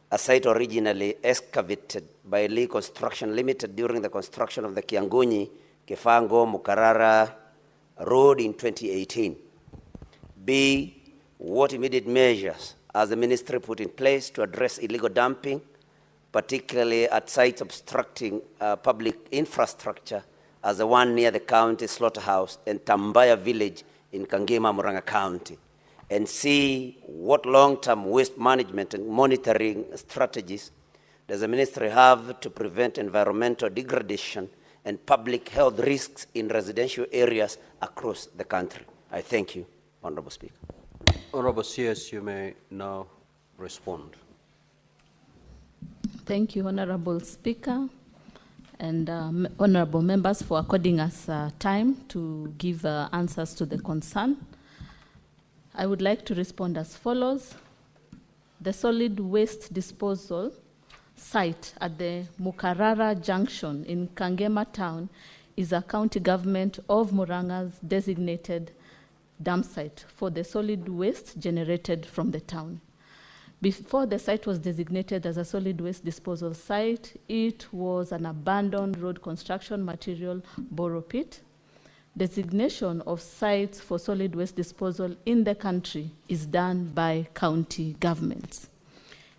a site originally excavated by Lee Construction Limited during the construction of the Ngunyi, Kifango, Mukarara Road in 2018. B, what immediate measures has the ministry put in place to address illegal dumping, particularly at sites obstructing public infrastructure, as the one near the county slaughterhouse and Tambaya village in Kangema, Murang'a County? And C, what long-term waste management and monitoring strategies does the ministry have to prevent environmental degradation and public health risks in residential areas across the country? I thank you, Honorable Speaker. Honorable CS, you may now respond. Thank you, Honorable Speaker, and honorable members for according us time to give answers to the concern. I would like to respond as follows. The solid waste disposal site at the Mukarara Junction in Kangema town is a county government of Murang'a's designated dump site for the solid waste generated from the town. Before the site was designated as a solid waste disposal site, it was an abandoned road construction material borrow pit. Designation of sites for solid waste disposal in the country is done by county governments.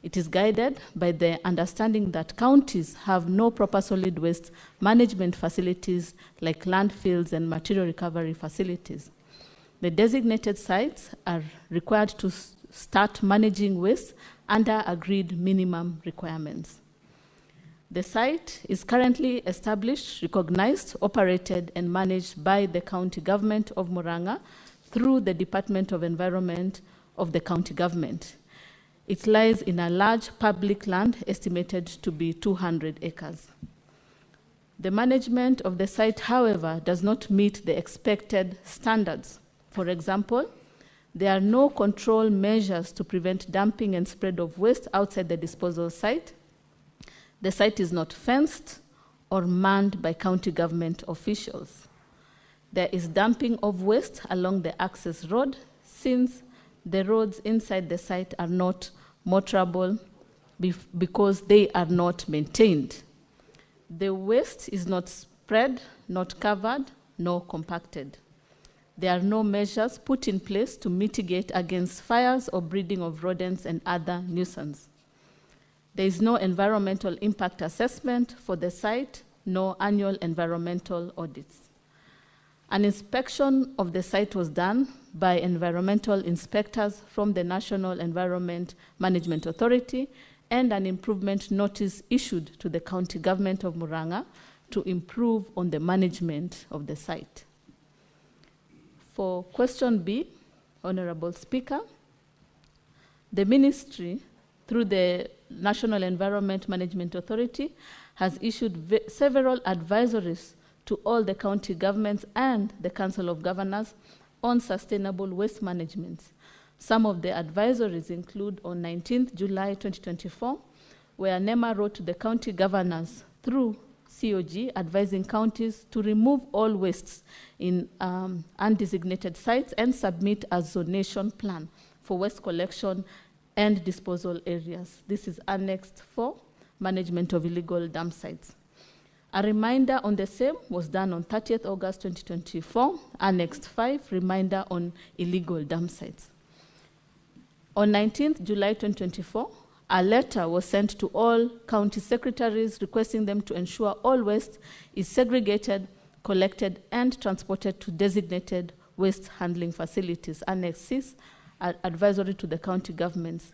It is guided by the understanding that counties have no proper solid waste management facilities like landfills and material recovery facilities. The designated sites are required to start managing waste under agreed minimum requirements. The site is currently established, recognized, operated, and managed by the county government of Murang'a through the Department of Environment of the county government. It lies in a large public land estimated to be 200 acres. The management of the site, however, does not meet the expected standards. For example, there are no control measures to prevent dumping and spread of waste outside the disposal site. The site is not fenced or manned by county government officials. There is dumping of waste along the access road since the roads inside the site are not motorable because they are not maintained. The waste is not spread, not covered, nor compacted. There are no measures put in place to mitigate against fires or breeding of rodents and other nuisances. There is no environmental impact assessment for the site, no annual environmental audits. An inspection of the site was done by environmental inspectors from the National Environment Management Authority, and an improvement notice issued to the county government of Murang'a to improve on the management of the site. For question B, Honorable Speaker, the ministry, through the National Environment Management Authority, has issued several advisories to all the county governments and the Council of Governors on sustainable waste management. Some of the advisories include on 19th July 2024, where NEMA wrote to the county governors through COG advising counties to remove all wastes in undesignated sites and submit a zonation plan for waste collection and disposal areas. This is annexed 4, management of illegal dump sites. A reminder on the same was done on 30th August 2024, annexed 5, reminder on illegal dump sites. On 19th July 2024, a letter was sent to all county secretaries requesting them to ensure all waste is segregated, collected, and transported to designated waste handling facilities, Annex 6, advisory to the county governments.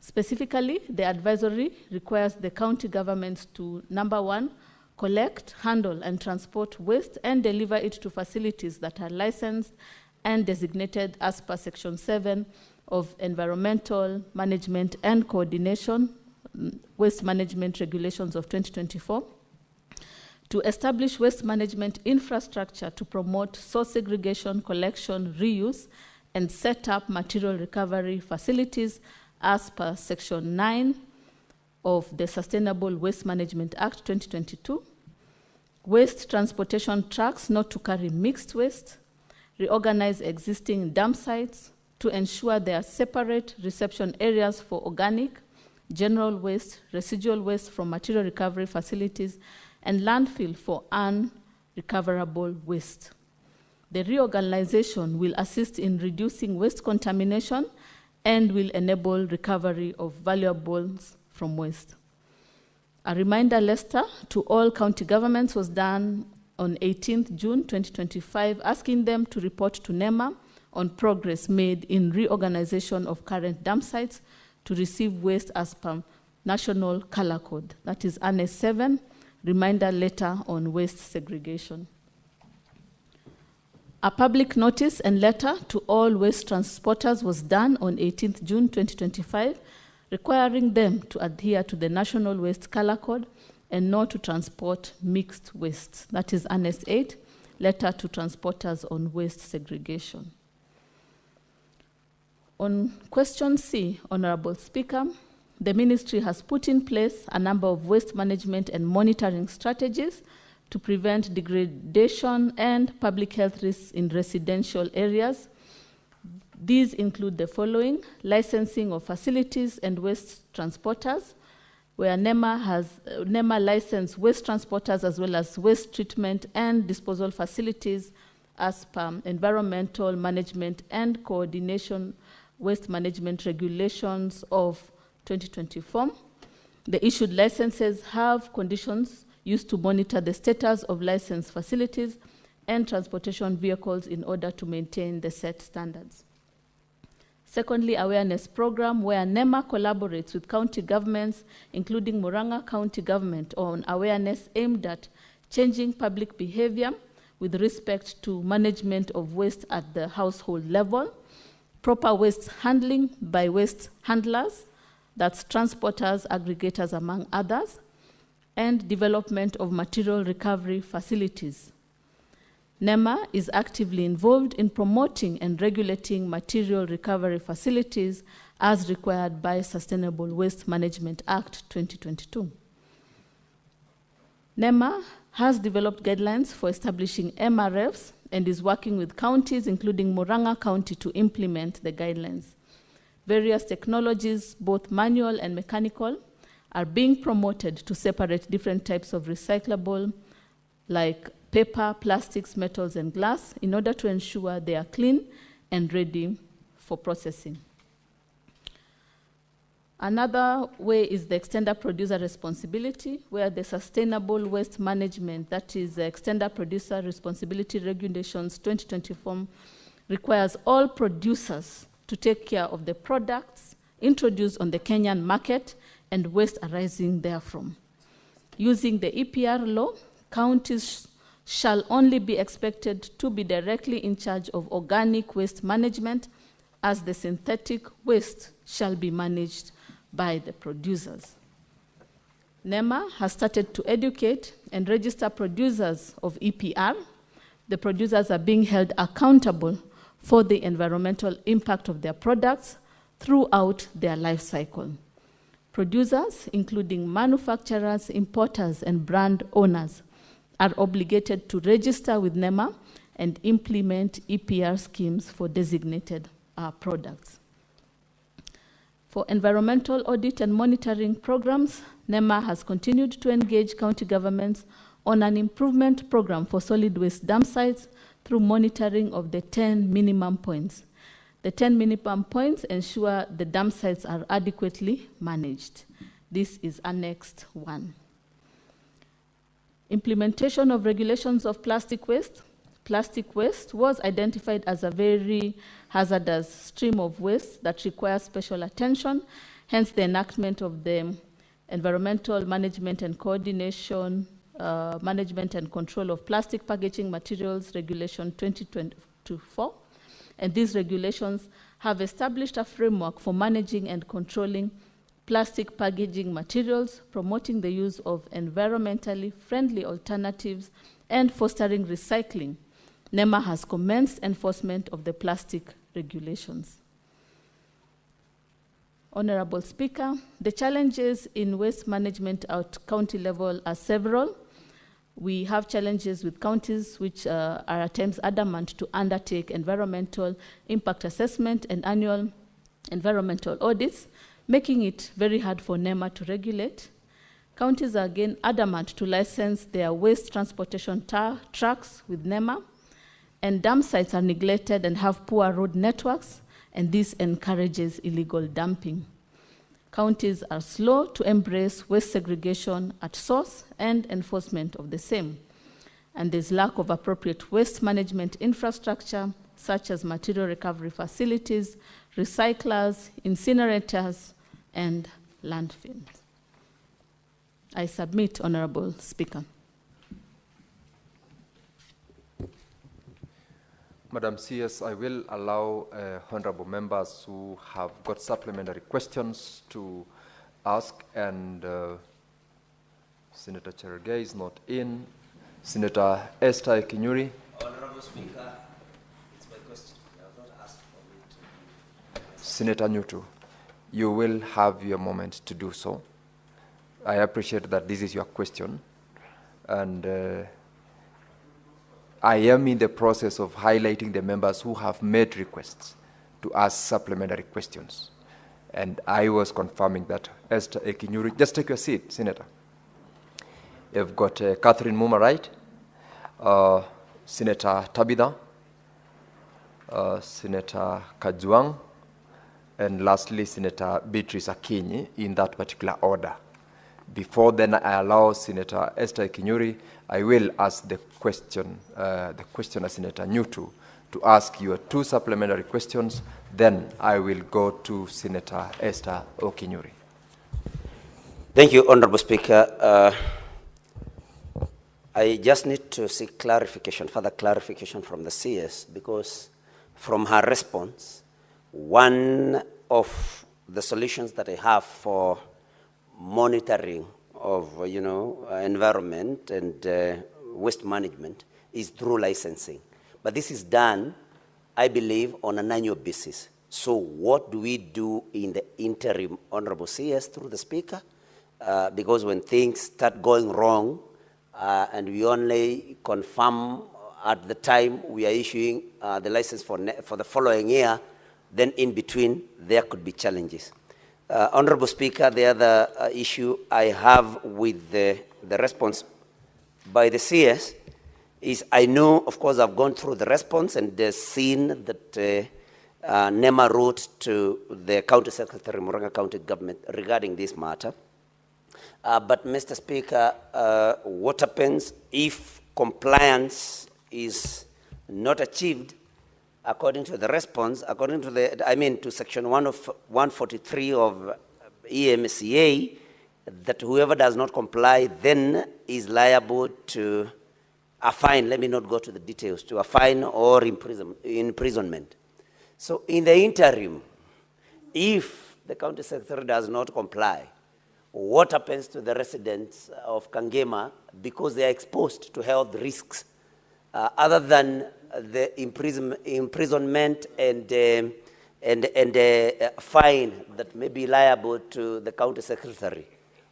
Specifically, the advisory requires the county governments to, number one, collect, handle, and transport waste and deliver it to facilities that are licensed and designated as per Section 7 of Environmental Management and Coordination, Waste Management Regulations of 2024, to establish waste management infrastructure to promote source segregation, collection, reuse, and set up material recovery facilities as per Section 9 of the Sustainable Waste Management Act 2022, waste transportation trucks not to carry mixed waste, reorganize existing dump sites to ensure there are separate reception areas for organic, general waste, residual waste from material recovery facilities, and landfill for unrecoverable waste. The reorganization will assist in reducing waste contamination and will enable recovery of valuables from waste. A reminder letter to all county governments was done on 18th June 2025, asking them to report to NEMA on progress made in reorganization of current dump sites to receive waste as per National Color Code. That is Annex 7, reminder letter on waste segregation. A public notice and letter to all waste transporters was done on 18th June 2025, requiring them to adhere to the National Waste Color Code and not to transport mixed waste. That is Annex 8, letter to transporters on waste segregation. On question C, Honorable Speaker, the ministry has put in place a number of waste management and monitoring strategies to prevent degradation and public health risks in residential areas. These include the following: licensing of facilities and waste transporters, where NEMA licensed waste transporters as well as waste treatment and disposal facilities as per Environmental Management and Coordination Waste Management Regulations of 2024. The issued licenses have conditions used to monitor the status of licensed facilities and transportation vehicles in order to maintain the set standards. Secondly, awareness program where NEMA collaborates with county governments, including Murang'a County Government, on awareness aimed at changing public behavior with respect to management of waste at the household level, proper waste handling by waste handlers, that's transporters, aggregators, among others, and development of material recovery facilities. NEMA is actively involved in promoting and regulating material recovery facilities as required by Sustainable Waste Management Act 2022. NEMA has developed guidelines for establishing MRFs and is working with counties, including Murang'a County, to implement the guidelines. Various technologies, both manual and mechanical, are being promoted to separate different types of recyclable, like paper, plastics, metals, and glass, in order to ensure they are clean and ready for processing. Another way is the extender producer responsibility, where the Sustainable Waste Management, that is the Extender Producer Responsibility Regulations 2024, requires all producers to take care of the products introduced on the Kenyan market and waste arising therefrom. Using the EPR law, counties shall only be expected to be directly in charge of organic waste management, as the synthetic waste shall be managed by the producers. NEMA has started to educate and register producers of EPR. The producers are being held accountable for the environmental impact of their products throughout their life cycle. Producers, including manufacturers, importers, and brand owners, are obligated to register with NEMA and implement EPR schemes for designated products. For environmental audit and monitoring programs, NEMA has continued to engage county governments on an improvement program for solid waste dump sites through monitoring of the 10 minimum points. The 10 minimum points ensure the dump sites are adequately managed. This is Annex 1. Implementation of regulations of plastic waste. Plastic waste was identified as a very hazardous stream of waste that requires special attention, Hence, the enactment of the Environmental Management and Coordination, Management and Control of Plastic Packaging Materials Regulation 2024. And these regulations have established a framework for managing and controlling plastic packaging materials, promoting the use of environmentally friendly alternatives, and fostering recycling. NEMA has commenced enforcement of the plastic regulations. Honorable Speaker, the challenges in waste management at county level are several. We have challenges with counties which are at times adamant to undertake environmental impact assessment and annual environmental audits, making it very hard for NEMA to regulate. Counties are again adamant to license their waste transportation trucks with NEMA, and dump sites are neglected and have poor road networks, and this encourages illegal dumping. Counties are slow to embrace waste segregation at source and enforcement of the same. And there's lack of appropriate waste management infrastructure, such as material recovery facilities, recyclers, incinerators, and landfills. I submit, Honorable Speaker. Madam CS, I will allow honorable members who have got supplementary questions to ask, and Senator Cherargei is not in. Senator Esther Kinyuri. Honorable Speaker, it's my question. I have not asked for me to. Senator Nyutu, you will have your moment to do so. I appreciate that this is your question, and I am in the process of highlighting the members who have made requests to ask supplementary questions. And I was confirming that Esther Ekinyuri, just take your seat, Senator. You've got Catherine Muma, right? Senator Tabitha, Senator Kajwang, and lastly, Senator Beatrice Akinyi, in that particular order. Before then I allow Senator Esther Kinyuri, I will ask the questioner, Senator Nyutu, to ask your 2 supplementary questions. Then I will go to Senator Esther Okinyuri. Thank you, Honorable Speaker. I just need to seek clarification, further clarification from the CS, because from her response, one of the solutions that I have for monitoring of, environment and waste management is through licensing. But this is done, I believe, on an annual basis. So what do we do in the interim, Honorable CS, through the Speaker? Because when things start going wrong, and we only confirm at the time we are issuing the license for the following year, then in between there could be challenges. Honorable Speaker, the other issue I have with the response by the CS is, I know, of course, I've gone through the response and seen that NEMA wrote to the County Secretary, Murang'a County Government, regarding this matter. But, Mr. Speaker, what happens if compliance is not achieved according to the response, according to to section 143 of EMCA, that whoever does not comply then is liable to a fine, let me not go to the details, to a fine or imprisonment. So in the interim, if the county secretary does not comply, what happens to the residents of Kangema because they are exposed to health risks other than the imprisonment and fine that may be liable to the county secretary?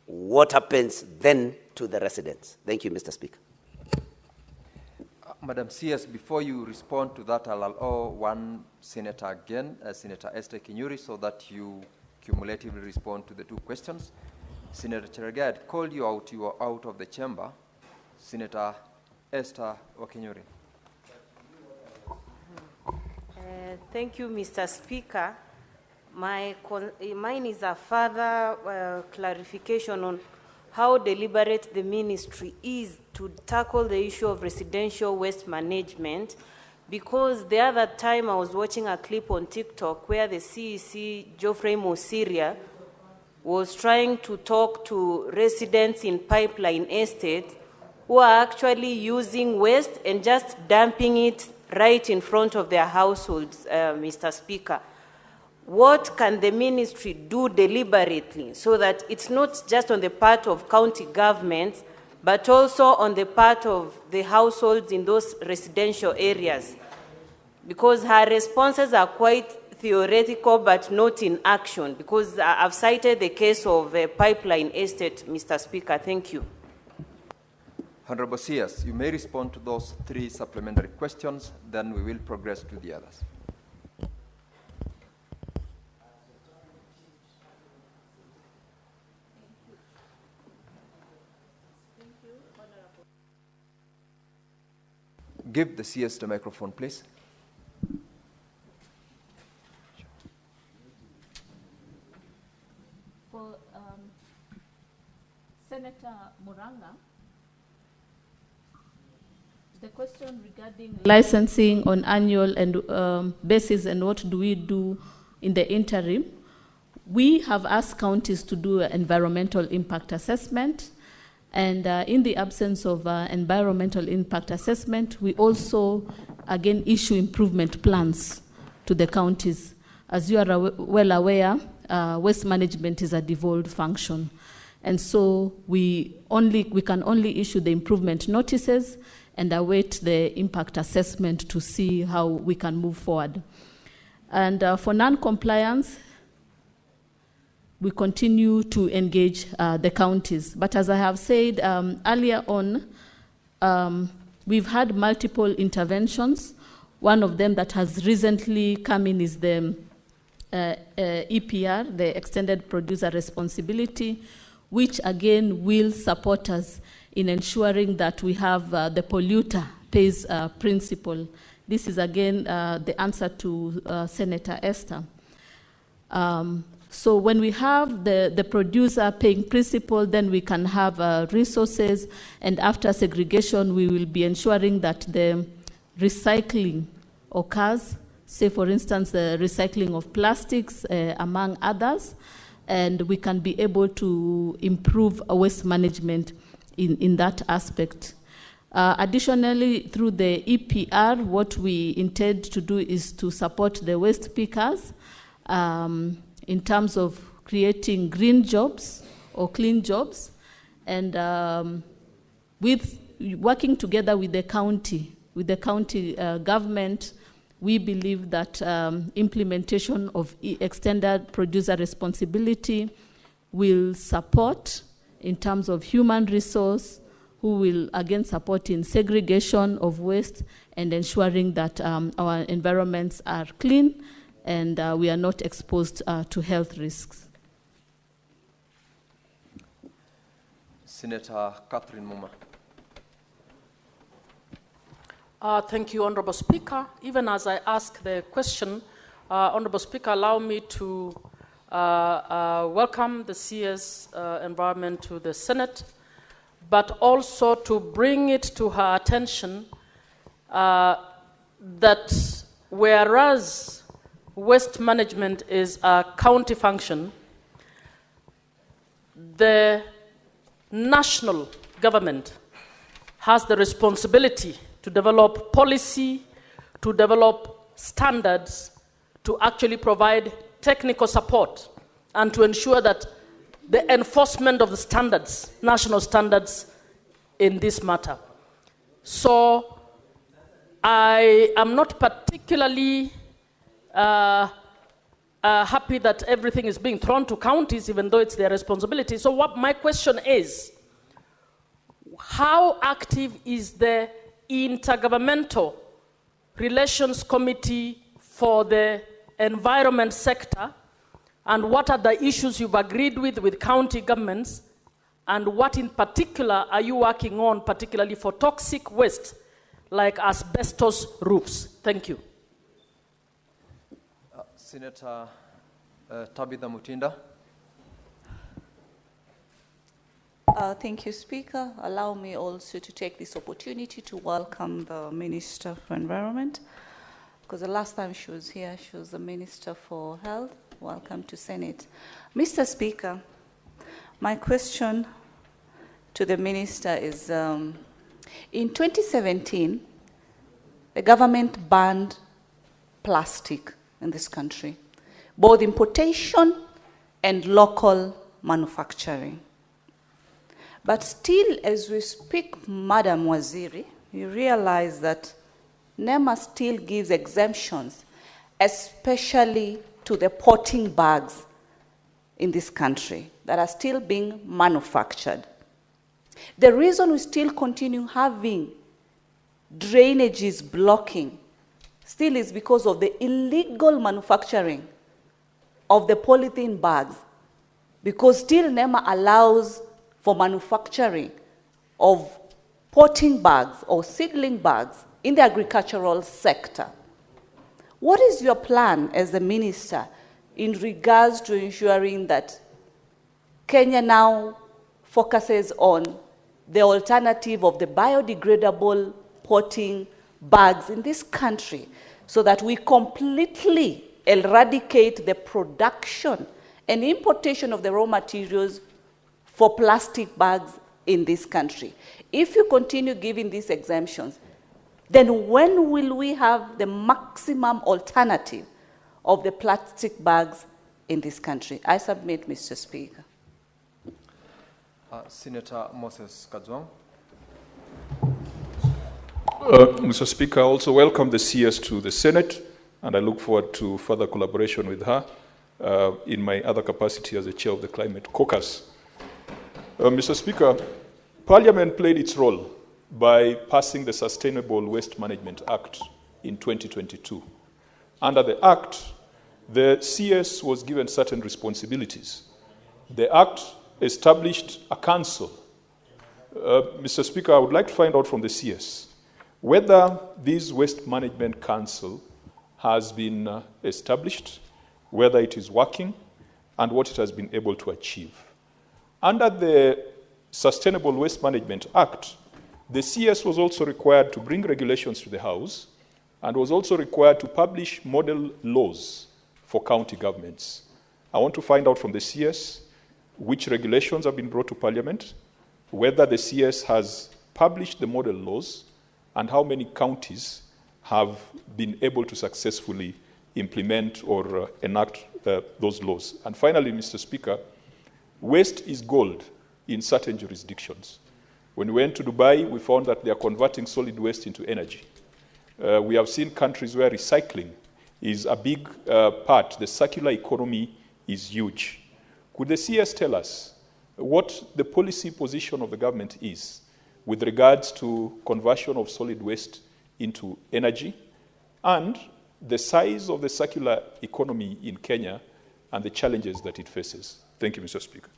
What happens then to the residents? Thank you, Mr. Speaker. Madam CS, before you respond to that, I'll allow one senator again, Senator Esther Kinyuri, so that you cumulatively respond to the 2 questions. Senator Cherargei, I called you out. You are out of the chamber. Senator Esther Okinyuri. Thank you, Mr. Speaker. Mine is a further clarification on how deliberate the ministry is to tackle the issue of residential waste management, because the other time I was watching a clip on TikTok where the CEC, Geoffrey Mosiria, was trying to talk to residents in Pipeline Estate who are actually using waste and just dumping it right in front of their households, Mr. Speaker. What can the ministry do deliberately so that it's not just on the part of county governments, but also on the part of the households in those residential areas? Because her responses are quite theoretical, but not in action, because I've cited the case of Pipeline Estate, Mr. Speaker. Thank you. Honorable CS, you may respond to those 3 supplementary questions, then we will progress to the others. Give the CS the microphone, please. For Senator Muranga, the question regarding licensing on annual and basis and what do we do in the interim, we have asked counties to do an environmental impact assessment. And in the absence of environmental impact assessment, we also, again, issue improvement plans to the counties. As you are well aware, waste management is a devolved function. And so we can only issue the improvement notices and await the impact assessment to see how we can move forward. And for non-compliance, we continue to engage the counties. But as I have said earlier on, we've had multiple interventions. One of them that has recently come in is the EPR, the Extended Producer Responsibility, which again will support us in ensuring that we have the polluter pays principle. This is again the answer to Senator Esther. So when we have the producer paying principle, then we can have resources, and after segregation, we will be ensuring that the recycling occurs, say for instance, the recycling of plastics, among others, and we can be able to improve waste management in that aspect. Additionally, through the EPR, what we intend to do is to support the waste pickers in terms of creating green jobs or clean jobs, and with working together with the county government, we believe that implementation of extended producer responsibility will support in terms of human resource, who will again support in segregation of waste and ensuring that our environments are clean and we are not exposed to health risks. Senator Catherine Muma. Thank you, Honorable Speaker. Even as I ask the question, Honorable Speaker, allow me to welcome the CS Environment to the Senate, but also to bring it to her attention that whereas waste management is a county function, the national government has the responsibility to develop policy, to develop standards, to actually provide technical support, and to ensure that the enforcement of the standards, national standards, in this matter. So I am not particularly happy that everything is being thrown to counties, even though it's their responsibility. So what my question is, how active is the Intergovernmental Relations Committee for the environment sector, and what are the issues you've agreed with county governments, and what in particular are you working on, particularly for toxic waste like asbestos roofs? Thank you. Senator Tabitha Mutinda. Thank you, Speaker. Allow me also to take this opportunity to welcome the Minister for Environment, because the last time she was here, she was the Minister for Health. welcome to Senate. Mr. Speaker, my question to the Minister is, in 2017, the government banned plastic in this country, both importation and local manufacturing. But still, as we speak, Madam Waziri, you realize that NEMA still gives exemptions, especially to the potting bags in this country that are still being manufactured. The reason we still continue having drainages blocking still is because of the illegal manufacturing of the polythene bags, because still NEMA allows for manufacturing of potting bags or seedling bags in the agricultural sector. What is your plan as the minister in regards to ensuring that Kenya now focuses on the alternative of the biodegradable potting bags in this country so that we completely eradicate the production and importation of the raw materials for plastic bags in this country? If you continue giving these exemptions, then when will we have the maximum alternative of the plastic bags in this country? I submit, Mr. Speaker. Senator Moses Kajwang. Mr. Speaker, I also welcome the CS to the Senate, and I look forward to further collaboration with her in my other capacity as the chair of the Climate Caucus. Mr. Speaker, Parliament played its role by passing the Sustainable Waste Management Act in 2022. Under the Act, the CS was given certain responsibilities. The Act established a council. Mr. Speaker, I would like to find out from the CS whether this Waste Management Council has been established, whether it is working, and what it has been able to achieve. Under the Sustainable Waste Management Act, the CS was also required to bring regulations to the House and was also required to publish model laws for county governments. I want to find out from the CS which regulations have been brought to Parliament, whether the CS has published the model laws, and how many counties have been able to successfully implement or enact those laws. And finally, Mr. Speaker, waste is gold in certain jurisdictions. When we went to Dubai, we found that they are converting solid waste into energy. We have seen countries where recycling is a big part. The circular economy is huge. Could the CS tell us what the policy position of the government is with regards to conversion of solid waste into energy and the size of the circular economy in Kenya and the challenges that it faces? Thank you, Mr. Speaker.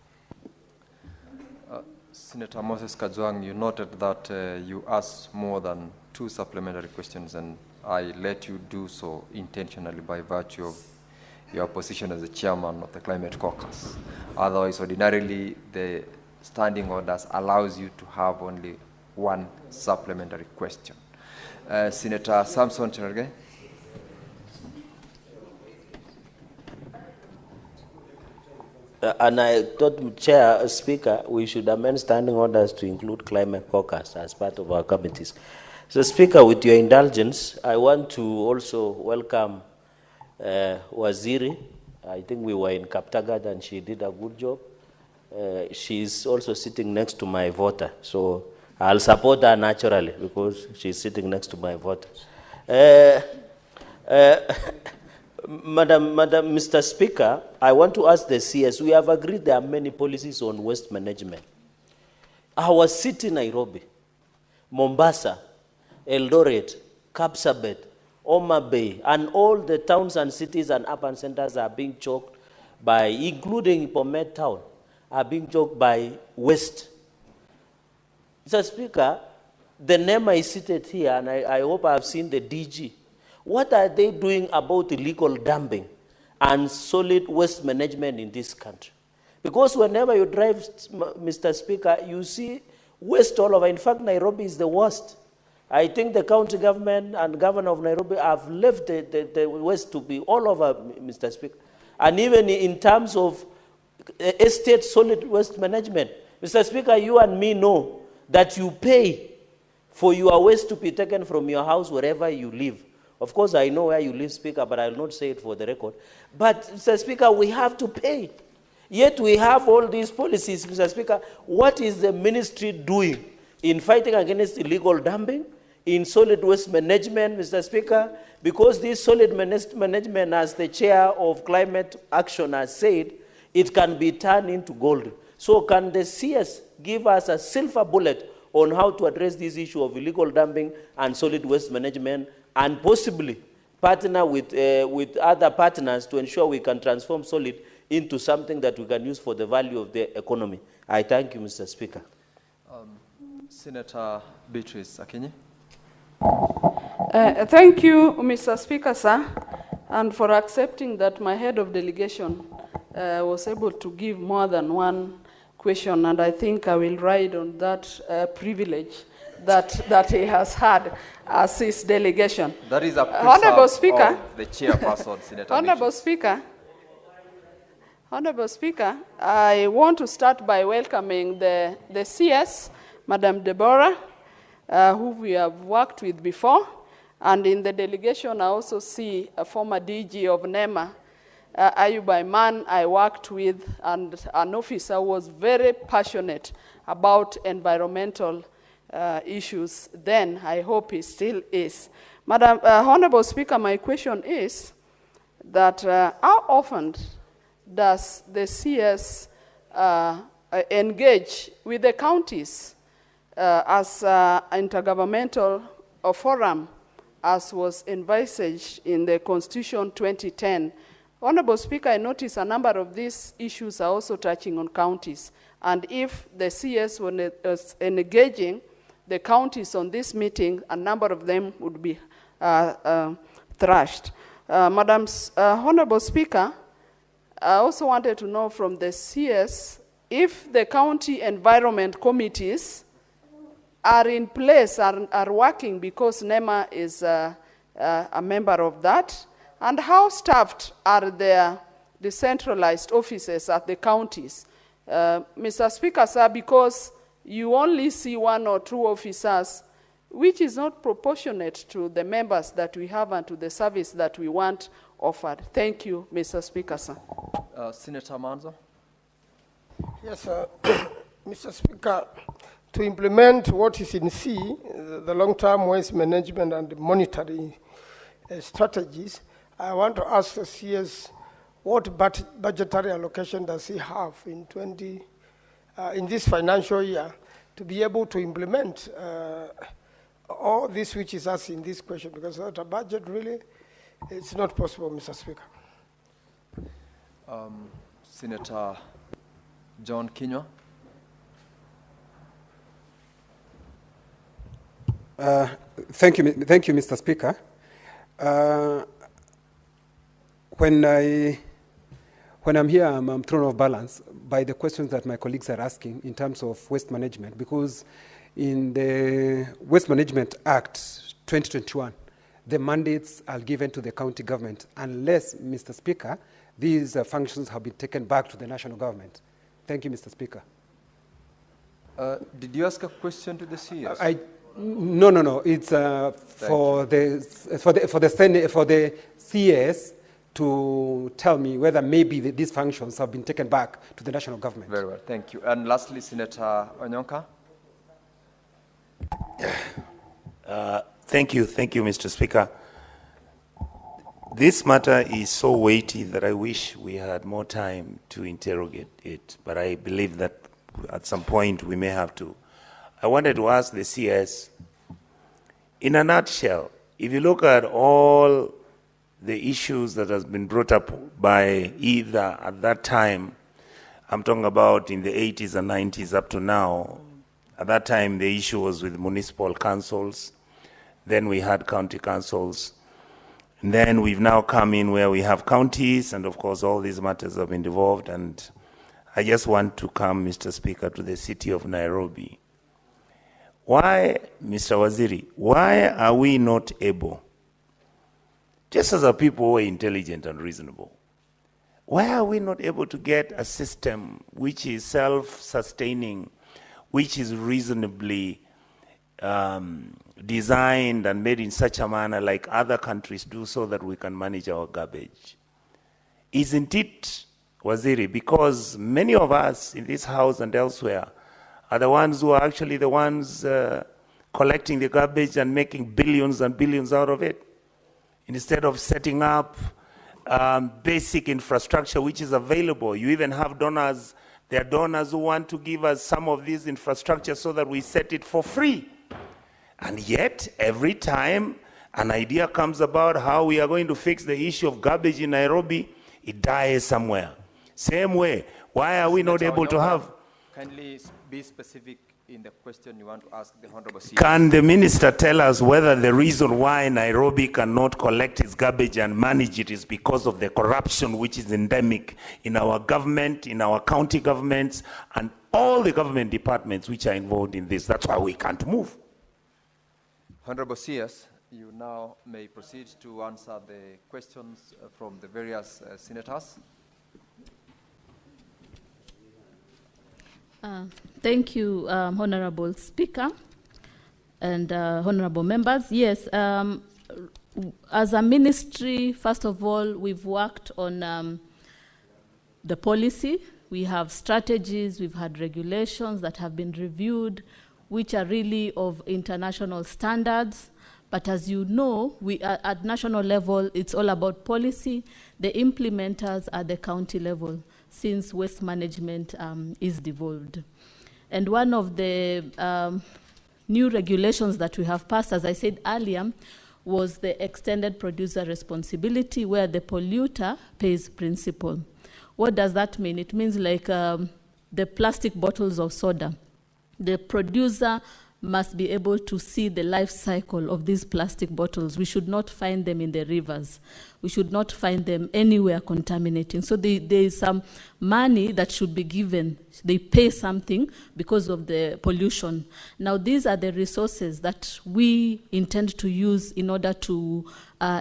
Senator Moses Kajwang, you noted that you asked more than 2 supplementary questions, and I let you do so intentionally by virtue of your position as the chairman of the Climate Caucus. Otherwise, ordinarily, the standing orders allows you to have only 1 supplementary question. Senator Samson Cherargei. And I thought, Chair, Speaker, we should amend standing orders to include Climate Caucus as part of our committees. So, Speaker, with your indulgence, I want to also welcome Waziri. I think we were in Kaptagat and she did a good job. She's also sitting next to my voter. So I'll support her naturally because she's sitting next to my voter. Mr. Speaker, I want to ask the CS, we have agreed there are many policies on waste management. Our city, Nairobi, Mombasa, Eldoret, Kapsabet, Mutembei, and all the towns and cities and urban centers are being choked by, including Bomet town, are being choked by waste. Mr. Speaker, the NEMA is seated here, and I hope I have seen the DG. What are they doing about illegal dumping and solid waste management in this country? Because whenever you drive, Mr. Speaker, you see waste all over. In fact, Nairobi is the worst. I think the county government and governor of Nairobi have left the waste to be all over, Mr. Speaker. and even in terms of estate solid waste management. Mr. Speaker, you and me know that you pay for your waste to be taken from your house wherever you live. Of course, I know where you live, Speaker, but I will not say it for the record. But, Mr. Speaker, we have to pay. Yet we have all these policies, Mr. Speaker. What is the ministry doing in fighting against illegal dumping, in solid waste management, Mr. Speaker? Because this solid management, as the chair of climate action has said, it can be turned into gold. So can the CS give us a silver bullet on how to address this issue of illegal dumping and solid waste management, and possibly partner with other partners to ensure we can transform solid into something that we can use for the value of the economy? I thank you, Mr. Speaker. Senator Beatrice Akinyi. Thank you, Mr. Speaker, sir, and for accepting that my head of delegation was able to give more than one question, and I think I will ride on that privilege that he has had as his delegation. That is a Honorable Speaker, of the chairperson, Senator Honorable Speaker, Honorable Speaker, I want to start by welcoming the CS, Madam Deborah, who we have worked with before, and in the delegation I also see a former DG of NEMA, Ayuba, a man I worked with, and an officer who was very passionate about environmental issues then. I hope he still is. Madam Honorable Speaker, my question is that how often does the CS engage with the counties as intergovernmental forum, as was envisaged in the Constitution 2010? Honorable Speaker, I notice a number of these issues are also touching on counties. And if the CS was engaging the counties on this meeting, a number of them would be thrashed. Honorable Speaker, I also wanted to know from the CS if the county environment committees are in place, are working, because NEMA is a member of that, and how staffed are their decentralized offices at the counties? Mr. Speaker, sir, because you only see one or two officers, which is not proportionate to the members that we have and to the service that we want offered. Thank you, Mr. Speaker, sir. Senator Manzo. Yes, sir. Mr. Speaker, to implement what is in C, the long-term waste management and monitoring strategies, I want to ask the CS what budgetary allocation does he have in this financial year to be able to implement all this which is asked in this question, because without a budget, really, it's not possible, Mr. Speaker. Senator John Kinywa. Thank you, Mr. Speaker. When I'm here, I'm thrown off balance by the questions that my colleagues are asking in terms of waste management, because in the Waste Management Act 2021, the mandates are given to the county government unless, Mr. Speaker, these functions have been taken back to the national government. Thank you, Mr. Speaker. Did you ask a question to the CS? No. It's for the CS to tell me whether maybe these functions have been taken back to the national government. Very well, thank you. And lastly, Senator Onyonka. Thank you, Mr. Speaker. This matter is so weighty that I wish we had more time to interrogate it, but I believe that at some point we may have to. I wanted to ask the CS, in a nutshell, if you look at all the issues that has been brought up by either at that time, I'm talking about in the 80s and 90s up to now, at that time the issue was with municipal councils, then we had county councils, and then we've now come in where we have counties, and of course all these matters have been devolved, and I just want to come, Mr. Speaker, to the city of Nairobi. Why, Mr. Waziri, why are we not able, just as a people who are intelligent and reasonable, Why are we not able to get a system which is self-sustaining, which is reasonably designed and made in such a manner like other countries do, so that we can manage our garbage? Isn't it, Waziri? Because many of us in this house and elsewhere are the ones who are actually the ones collecting the garbage and making billions and billions out of it, instead of setting up basic infrastructure which is available. You even have donors. There are donors who want to give us some of this infrastructure so that we set it for free. And yet, every time an idea comes about how we are going to fix the issue of garbage in Nairobi, it dies somewhere. Same way, why are we not able to have... Kindly be specific in the question you want to ask the Honorable CS. Can the minister tell us whether the reason why Nairobi cannot collect its garbage and manage it is because of the corruption which is endemic in our government, in our county governments, and all the government departments which are involved in this? That's why we can't move. Honorable CS, you now may proceed to answer the questions from the various senators. Thank you, Honorable Speaker and honorable members. Yes, as a ministry, first of all, we've worked on the policy. We have strategies, we've had regulations that have been reviewed, which are really of international standards. But as you know, we at national level, it's all about policy. The implementers at the county level, since waste management is devolved. And one of the new regulations that we have passed, as I said earlier, was the extended producer responsibility, where the polluter pays principle. What does that mean? It means like the plastic bottles of soda. The producer must be able to see the life cycle of these plastic bottles. We should not find them in the rivers. We should not find them anywhere contaminating. So there is some money that should be given. They pay something because of the pollution. Now, these are the resources that we intend to use in order to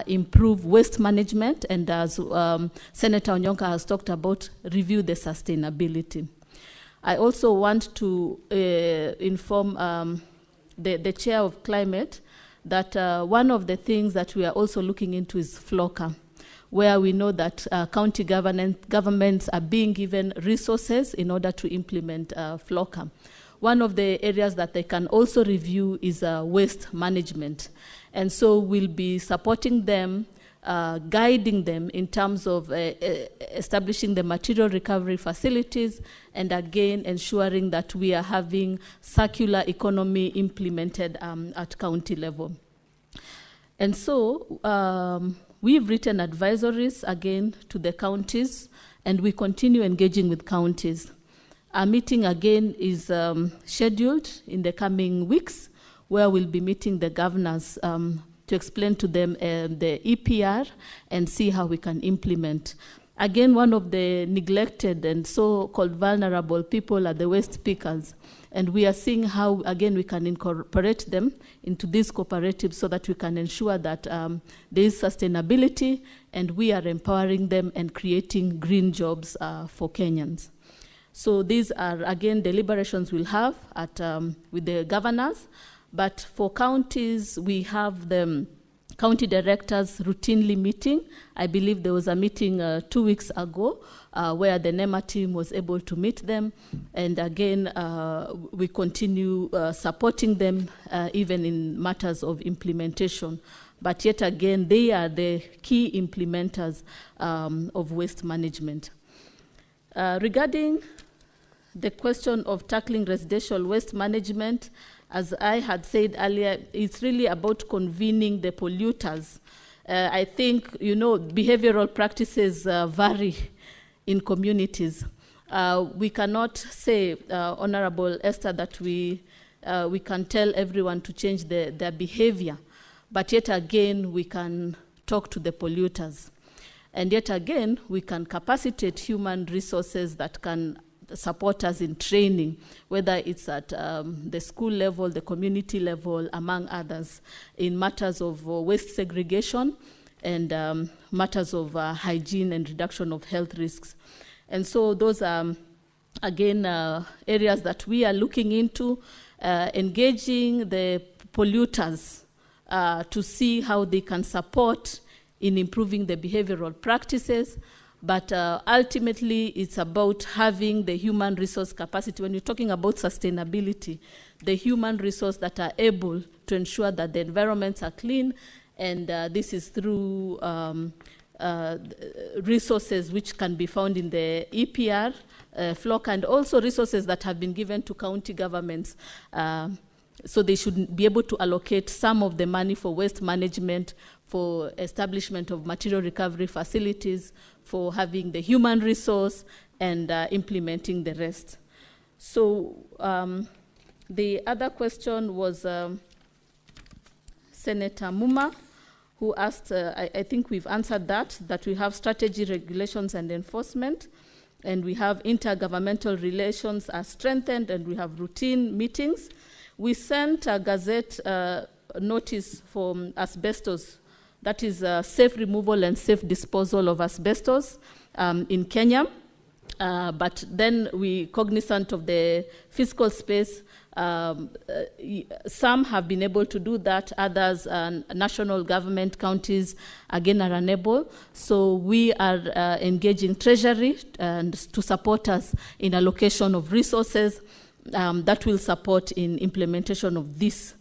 improve waste management, and as Senator Onyonka has talked about, review the sustainability. I also want to inform the Chair of Climate that one of the things that we are also looking into is FLOCA, where we know that county governments are being given resources in order to implement FLOCA. One of the areas that they can also review is waste management. And so we'll be supporting them, guiding them in terms of establishing the material recovery facilities, and again ensuring that we are having circular economy implemented at county level. And so we've written advisories again to the counties, and we continue engaging with counties. Our meeting again is scheduled in the coming weeks, where we'll be meeting the governors to explain to them the EPR and see how we can implement. Again, one of the neglected and so-called vulnerable people are the waste pickers. And we are seeing how, again, we can incorporate them into these cooperatives so that we can ensure that there is sustainability, and we are empowering them and creating green jobs for Kenyans. So these are, again, deliberations we'll have at, with the governors. But for counties, we have the county directors routinely meeting. I believe there was a meeting 2 weeks ago where the NEMA team was able to meet them. And again, we continue supporting them even in matters of implementation. But yet again, they are the key implementers of waste management. Regarding the question of tackling residential waste management, as I had said earlier, it's really about convening the polluters. I think, you know, behavioral practices vary in communities. We cannot say, Honorable Esther, that we can tell everyone to change their behavior, but yet again, we can talk to the polluters. And yet again, we can capacitate human resources that can support us in training, whether it's at the school level, the community level, among others, in matters of waste segregation, and matters of hygiene and reduction of health risks. And so those are, again, areas that we are looking into, engaging the polluters to see how they can support in improving the behavioral practices. But ultimately, it's about having the human resource capacity. When you're talking about sustainability, the human resource that are able to ensure that the environments are clean, and this is through resources which can be found in the EPR, FLOC, and also resources that have been given to county governments. So they should be able to allocate some of the money for waste management, for establishment of material recovery facilities, for having the human resource, and implementing the rest. So the other question was Senator Muma, who asked, I think we've answered that we have strategy, regulations, and enforcement, and we have intergovernmental relations are strengthened, and we have routine meetings. We sent a gazette notice for asbestos, that is safe removal and safe disposal of asbestos in Kenya. But then we, cognizant of the fiscal space, some have been able to do that, others, national government, counties, again, are unable. So we are engaging Treasury and to support us in allocation of resources that will support in implementation of this.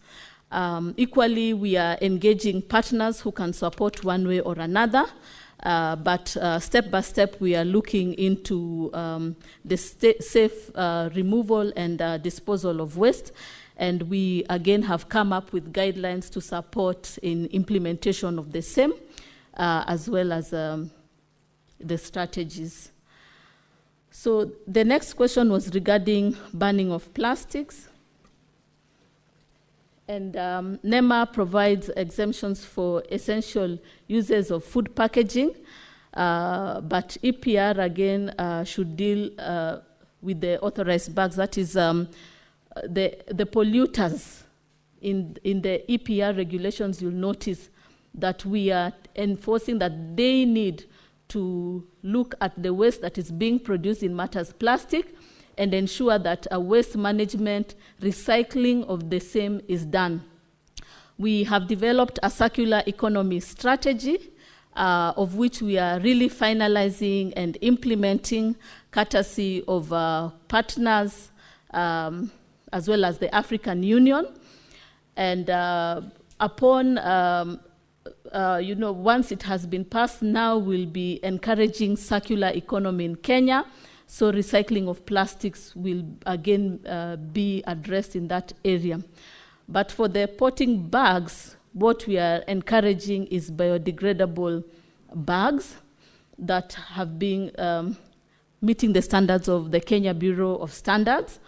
Equally, we are engaging partners who can support one way or another. But step by step, we are looking into the safe removal and disposal of waste. And we, again, have come up with guidelines to support in implementation of the same, as well as the strategies. So the next question was regarding banning of plastics. And NEMA provides exemptions for essential uses of food packaging, but EPR, again, should deal with the authorized bags. That is the polluters. In the EPR regulations, you'll notice that we are enforcing that they need to look at the waste that is being produced in matters plastic and ensure that a waste management, recycling of the same is done. We have developed a circular economy strategy, of which we are really finalizing and implementing, courtesy of partners, as well as the African Union. And upon once it has been passed, now we'll be encouraging circular economy in Kenya. So recycling of plastics will again be addressed in that area. But for the potting bags, what we are encouraging is biodegradable bags that have been meeting the standards of the Kenya Bureau of Standards.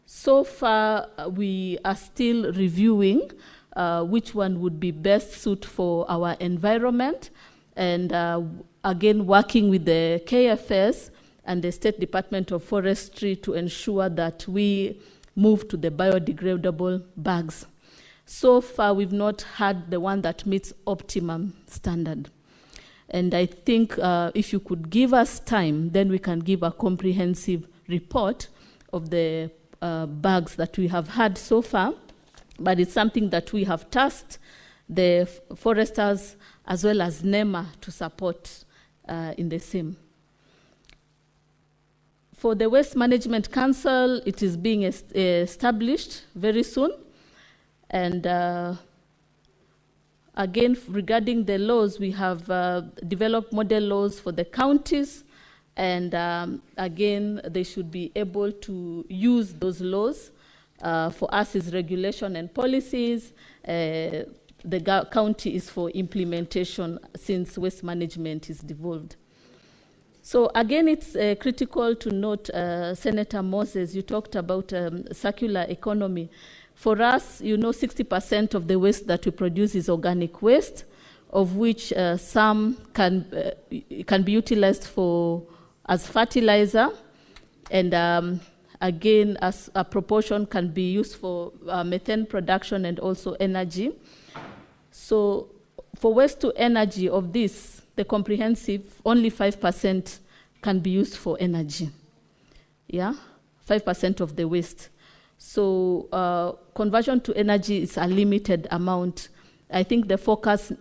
So far, we are still reviewing which one would be best suited for our environment, and again, working with the KFS and the State Department of Forestry to ensure that we move to the biodegradable bags. So far, we've not had the one that meets optimum standard. And I think if you could give us time, then we can give a comprehensive report of the bags that we have had so far. But it's something that we have tasked the foresters as well as NEMA to support in the same. For the Waste Management Council, it is being established very soon. And again, regarding the laws, we have developed model laws for the counties. And again, they should be able to use those laws. For us is regulation and policies. The county is for implementation, since waste management is devolved. So again, it's critical to note, Senator Moses, you talked about circular economy. For us, 60% of the waste that we produce is organic waste, of which some can be utilized as fertilizer, and again, as a proportion can be used for methane production and also energy. So for waste to energy of this, the comprehensive, only 5% can be used for energy. Yeah, 5% of the waste. So conversion to energy is a limited amount. I think the focus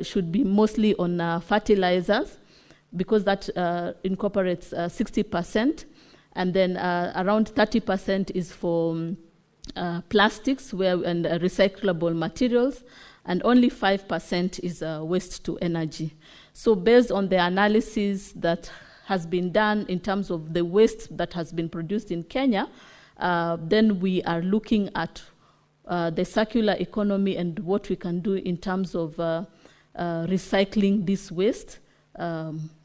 should be mostly on fertilizers, because that incorporates 60%, and then around 30% is for plastics and recyclable materials, and only 5% is waste to energy. So based on the analysis that has been done in terms of the waste that has been produced in Kenya, then we are looking at the circular economy and what we can do in terms of recycling this waste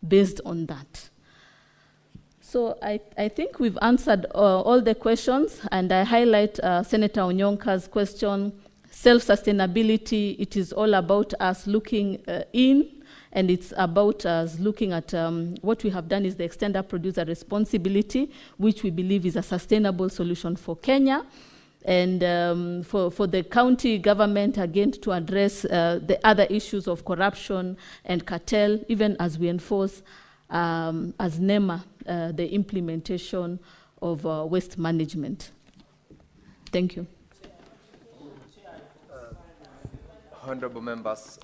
based on that. So I think we've answered all the questions, and I highlight Senator Onyonka's question, self-sustainability. It is all about us looking in, and it's about us looking at what we have done is the extended producer responsibility, which we believe is a sustainable solution for Kenya. And for the county government, again, to address the other issues of corruption and cartel, even as we enforce as NEMA, the implementation of waste management. Thank you. Honorable members,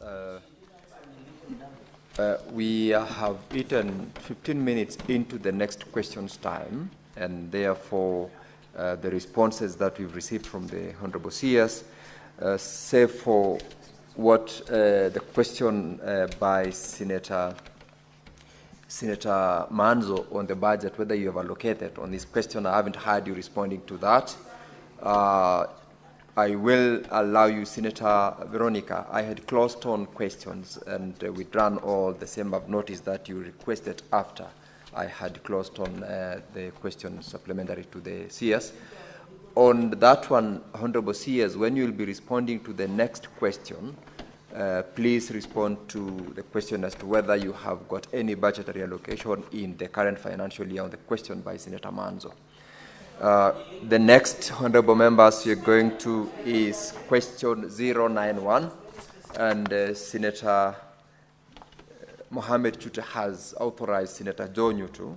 we have eaten 15 minutes into the next questions time, and therefore the responses that we've received from the Honorable CS, save for what the question by Senator Manzo on the budget, whether you have allocated on this question. I haven't heard you responding to that. I will allow you, Senator Veronica. I had closed on questions and withdrawn all the same. I've noticed that you requested after I had closed on the question supplementary to the CS. On that one, Honorable CS, when you will be responding to the next question, please respond to the question as to whether you have got any budgetary allocation in the current financial year on the question by Senator Manzo. The next, honorable members, you're going to is question 091, and Senator Mohamed Chute has authorized Senator John Yutu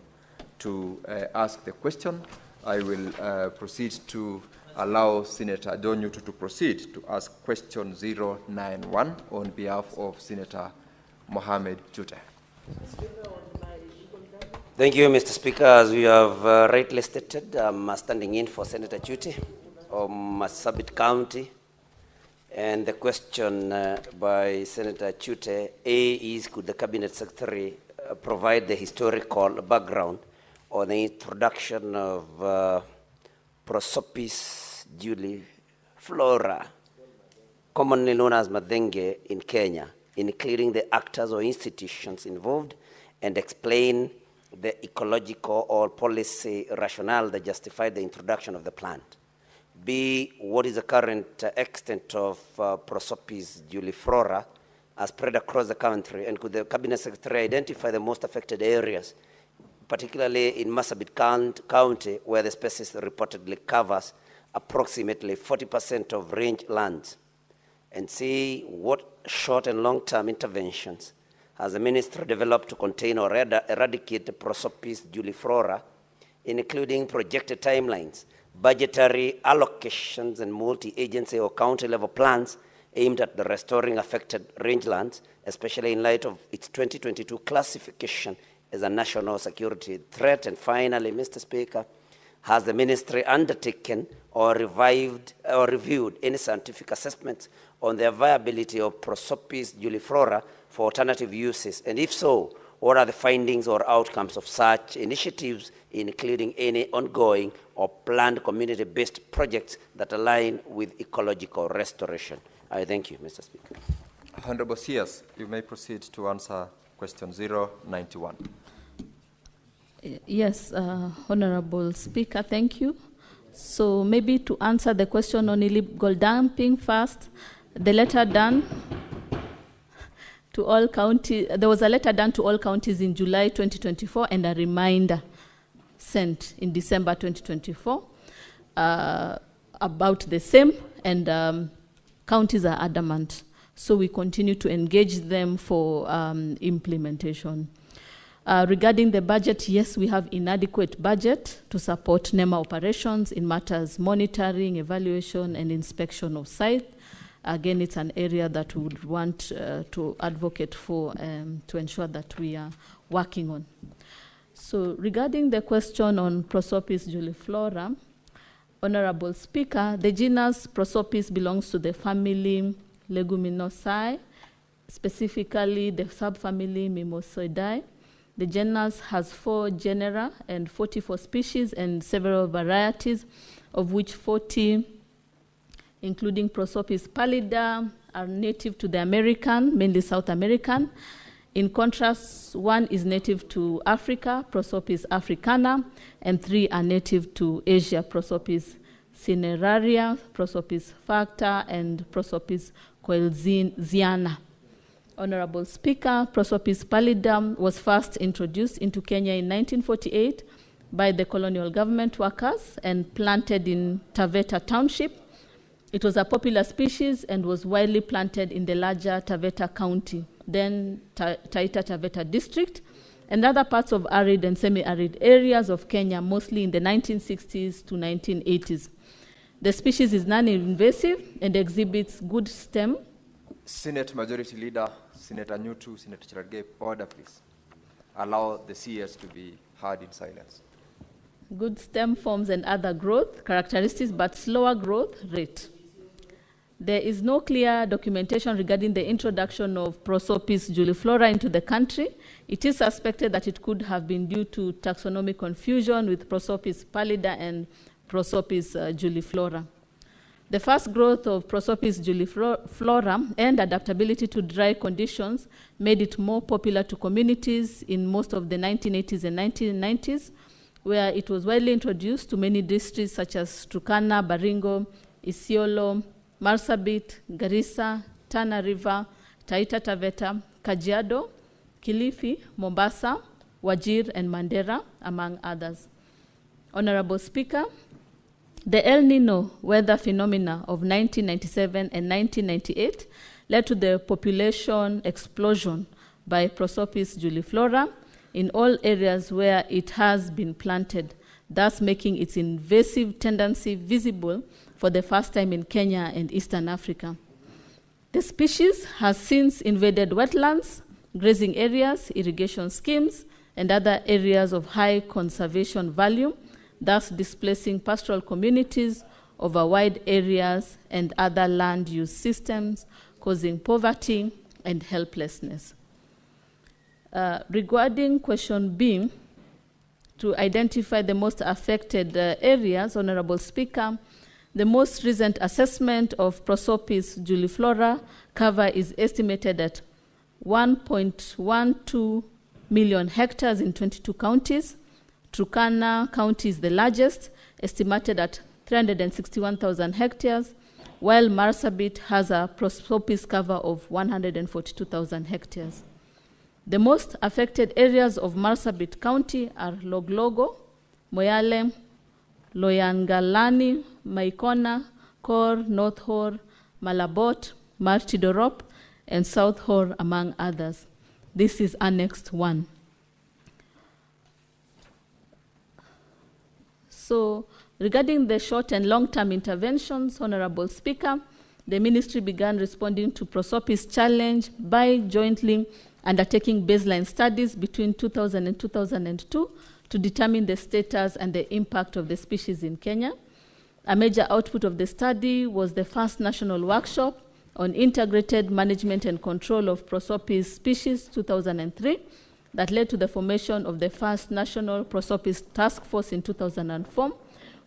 to ask the question. I will proceed to allow Senator John Yutu to proceed to ask question 091 on behalf of Senator Mohamed Chute. Thank you, Mr. Speaker. As you have rightly stated, I'm standing in for Senator Chute of Marsabit County. And the question by Senator Chute, A, is could the Cabinet Secretary provide the historical background on the introduction of Prosopis juliflora, commonly known as madenge, in Kenya, including the actors or institutions involved, and explain the ecological or policy rationale that justified the introduction of the plant. B, what is the current extent of Prosopis juliflora spread across the country, and could the Cabinet Secretary identify the most affected areas, particularly in Marsabit County, where the species reportedly covers approximately 40% of range lands? And C, what short and long-term interventions has the ministry developed to contain or eradicate Prosopis juliflora, including projected timelines, budgetary allocations, and multi-agency or county-level plans aimed at the restoring affected rangelands, especially in light of its 2022 classification as a national security threat? And finally, Mr. Speaker, has the ministry undertaken or reviewed any scientific assessments on the viability of Prosopis juliflora for alternative uses? And if so, what are the findings or outcomes of such initiatives, including any ongoing or planned community-based projects that align with ecological restoration? I thank you, Mr. Speaker. Honorable CS, you may proceed to answer question 091. Yes, Honorable Speaker, thank you. So maybe to answer the question on illegal dumping first, the letter done to all counties, there was a letter done to all counties in July 2024 and a reminder sent in December 2024 about the same, and counties are adamant. So we continue to engage them for implementation. Regarding the budget, yes, we have inadequate budget to support NEMA operations in matters monitoring, evaluation, and inspection of site. Again, it's an area that we would want to advocate for to ensure that we are working on. So regarding the question on Prosopis juliflora, Honorable Speaker, the genus Prosopis belongs to the family Leguminosae, specifically the subfamily Mimosoidae. The genus has 4 genera and 44 species and several varieties, of which 40, including Prosopis pallida, are native to the American, mainly South American. In contrast, 1 is native to Africa, Prosopis africana, and 3 are native to Asia, Prosopis cineraria, Prosopis facta, and Prosopis coelziana. Honorable Speaker, Prosopis pallida was first introduced into Kenya in 1948 by the colonial government workers and planted in Taveta Township. It was a popular species and was widely planted in the larger Taveta County, then Taita Taveta District, and other parts of arid and semi-arid areas of Kenya, mostly in the 1960s to 1980s. The species is non-invasive and exhibits good stem. Senate Majority Leader, Senator Nyutu, Senator Cherargei, order please. Allow the CS to be heard in silence. Good stem forms and other growth characteristics, but slower growth rate. There is no clear documentation regarding the introduction of Prosopis juliflora into the country. It is suspected that it could have been due to taxonomic confusion with Prosopis pallida and Prosopis juliflora. The fast growth of Prosopis juliflora and adaptability to dry conditions made it more popular to communities in most of the 1980s and 1990s, where it was widely introduced to many districts such as Turkana, Baringo, Isiolo, Marsabit, Garissa, Tana River, Taita Taveta, Kajiado, Kilifi, Mombasa, Wajir, and Mandera, among others. Honorable Speaker, the El Nino weather phenomena of 1997 and 1998 led to the population explosion by Prosopis juliflora in all areas where it has been planted, thus making its invasive tendency visible for the first time in Kenya and Eastern Africa. The species has since invaded wetlands, grazing areas, irrigation schemes, and other areas of high conservation value, thus displacing pastoral communities over wide areas and other land use systems, causing poverty and helplessness. Regarding question B, to identify the most affected areas, Honorable Speaker, the most recent assessment of Prosopis juliflora cover is estimated at 1.12 million hectares in 22 counties. Turkana County is the largest, estimated at 361,000 hectares, while Marsabit has a Prosopis cover of 142,000 hectares. The most affected areas of Marsabit County are Loglogo, Moyale, Loyangalani, Maikona, Kor, North Hor, Malabot, Martidorop, and South Hor, among others. This is Annex 1. So, regarding the short and long-term interventions, Honorable Speaker, the ministry began responding to Prosopis challenge by jointly undertaking baseline studies between 2000 and 2002 to determine the status and the impact of the species in Kenya. A major output of the study was the first national workshop on integrated management and control of Prosopis species 2003 that led to the formation of the first national Prosopis task force in 2004,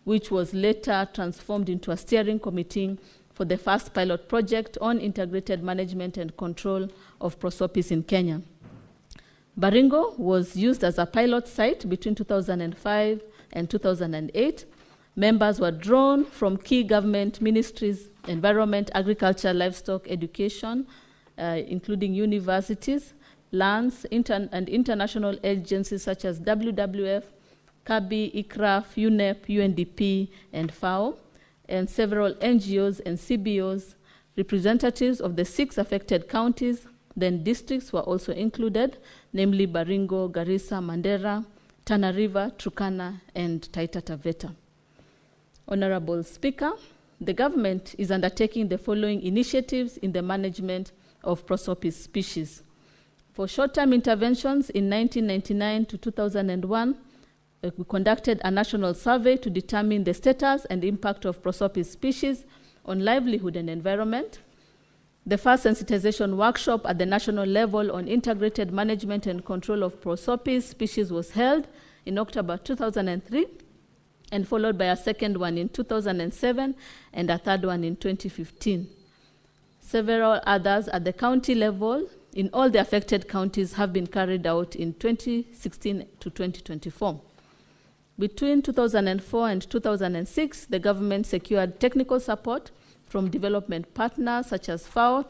which was later transformed into a steering committee for the first pilot project on integrated management and control of Prosopis in Kenya. Baringo was used as a pilot site between 2005 and 2008. Members were drawn from key government ministries, environment, agriculture, livestock, education, including universities, lands, and international agencies such as WWF, CABI, ICRAF, UNEP, UNDP, and FAO, and several NGOs and CBOs, Representatives of the 6 affected counties, then districts, were also included, namely Baringo, Garissa, Mandera, Tana River, Turkana, and Taita Taveta. Honorable Speaker, the government is undertaking the following initiatives in the management of prosopis species. For short-term interventions in 1999 to 2001, we conducted a national survey to determine the status and impact of prosopis species on livelihood and environment. The first sensitization workshop at the national level on integrated management and control of prosopis species was held in October 2003, and followed by a second one in 2007 and a third one in 2015. Several others at the county level in all the affected counties have been carried out in 2016 to 2024. Between 2004 and 2006, the government secured technical support from development partners such as FAO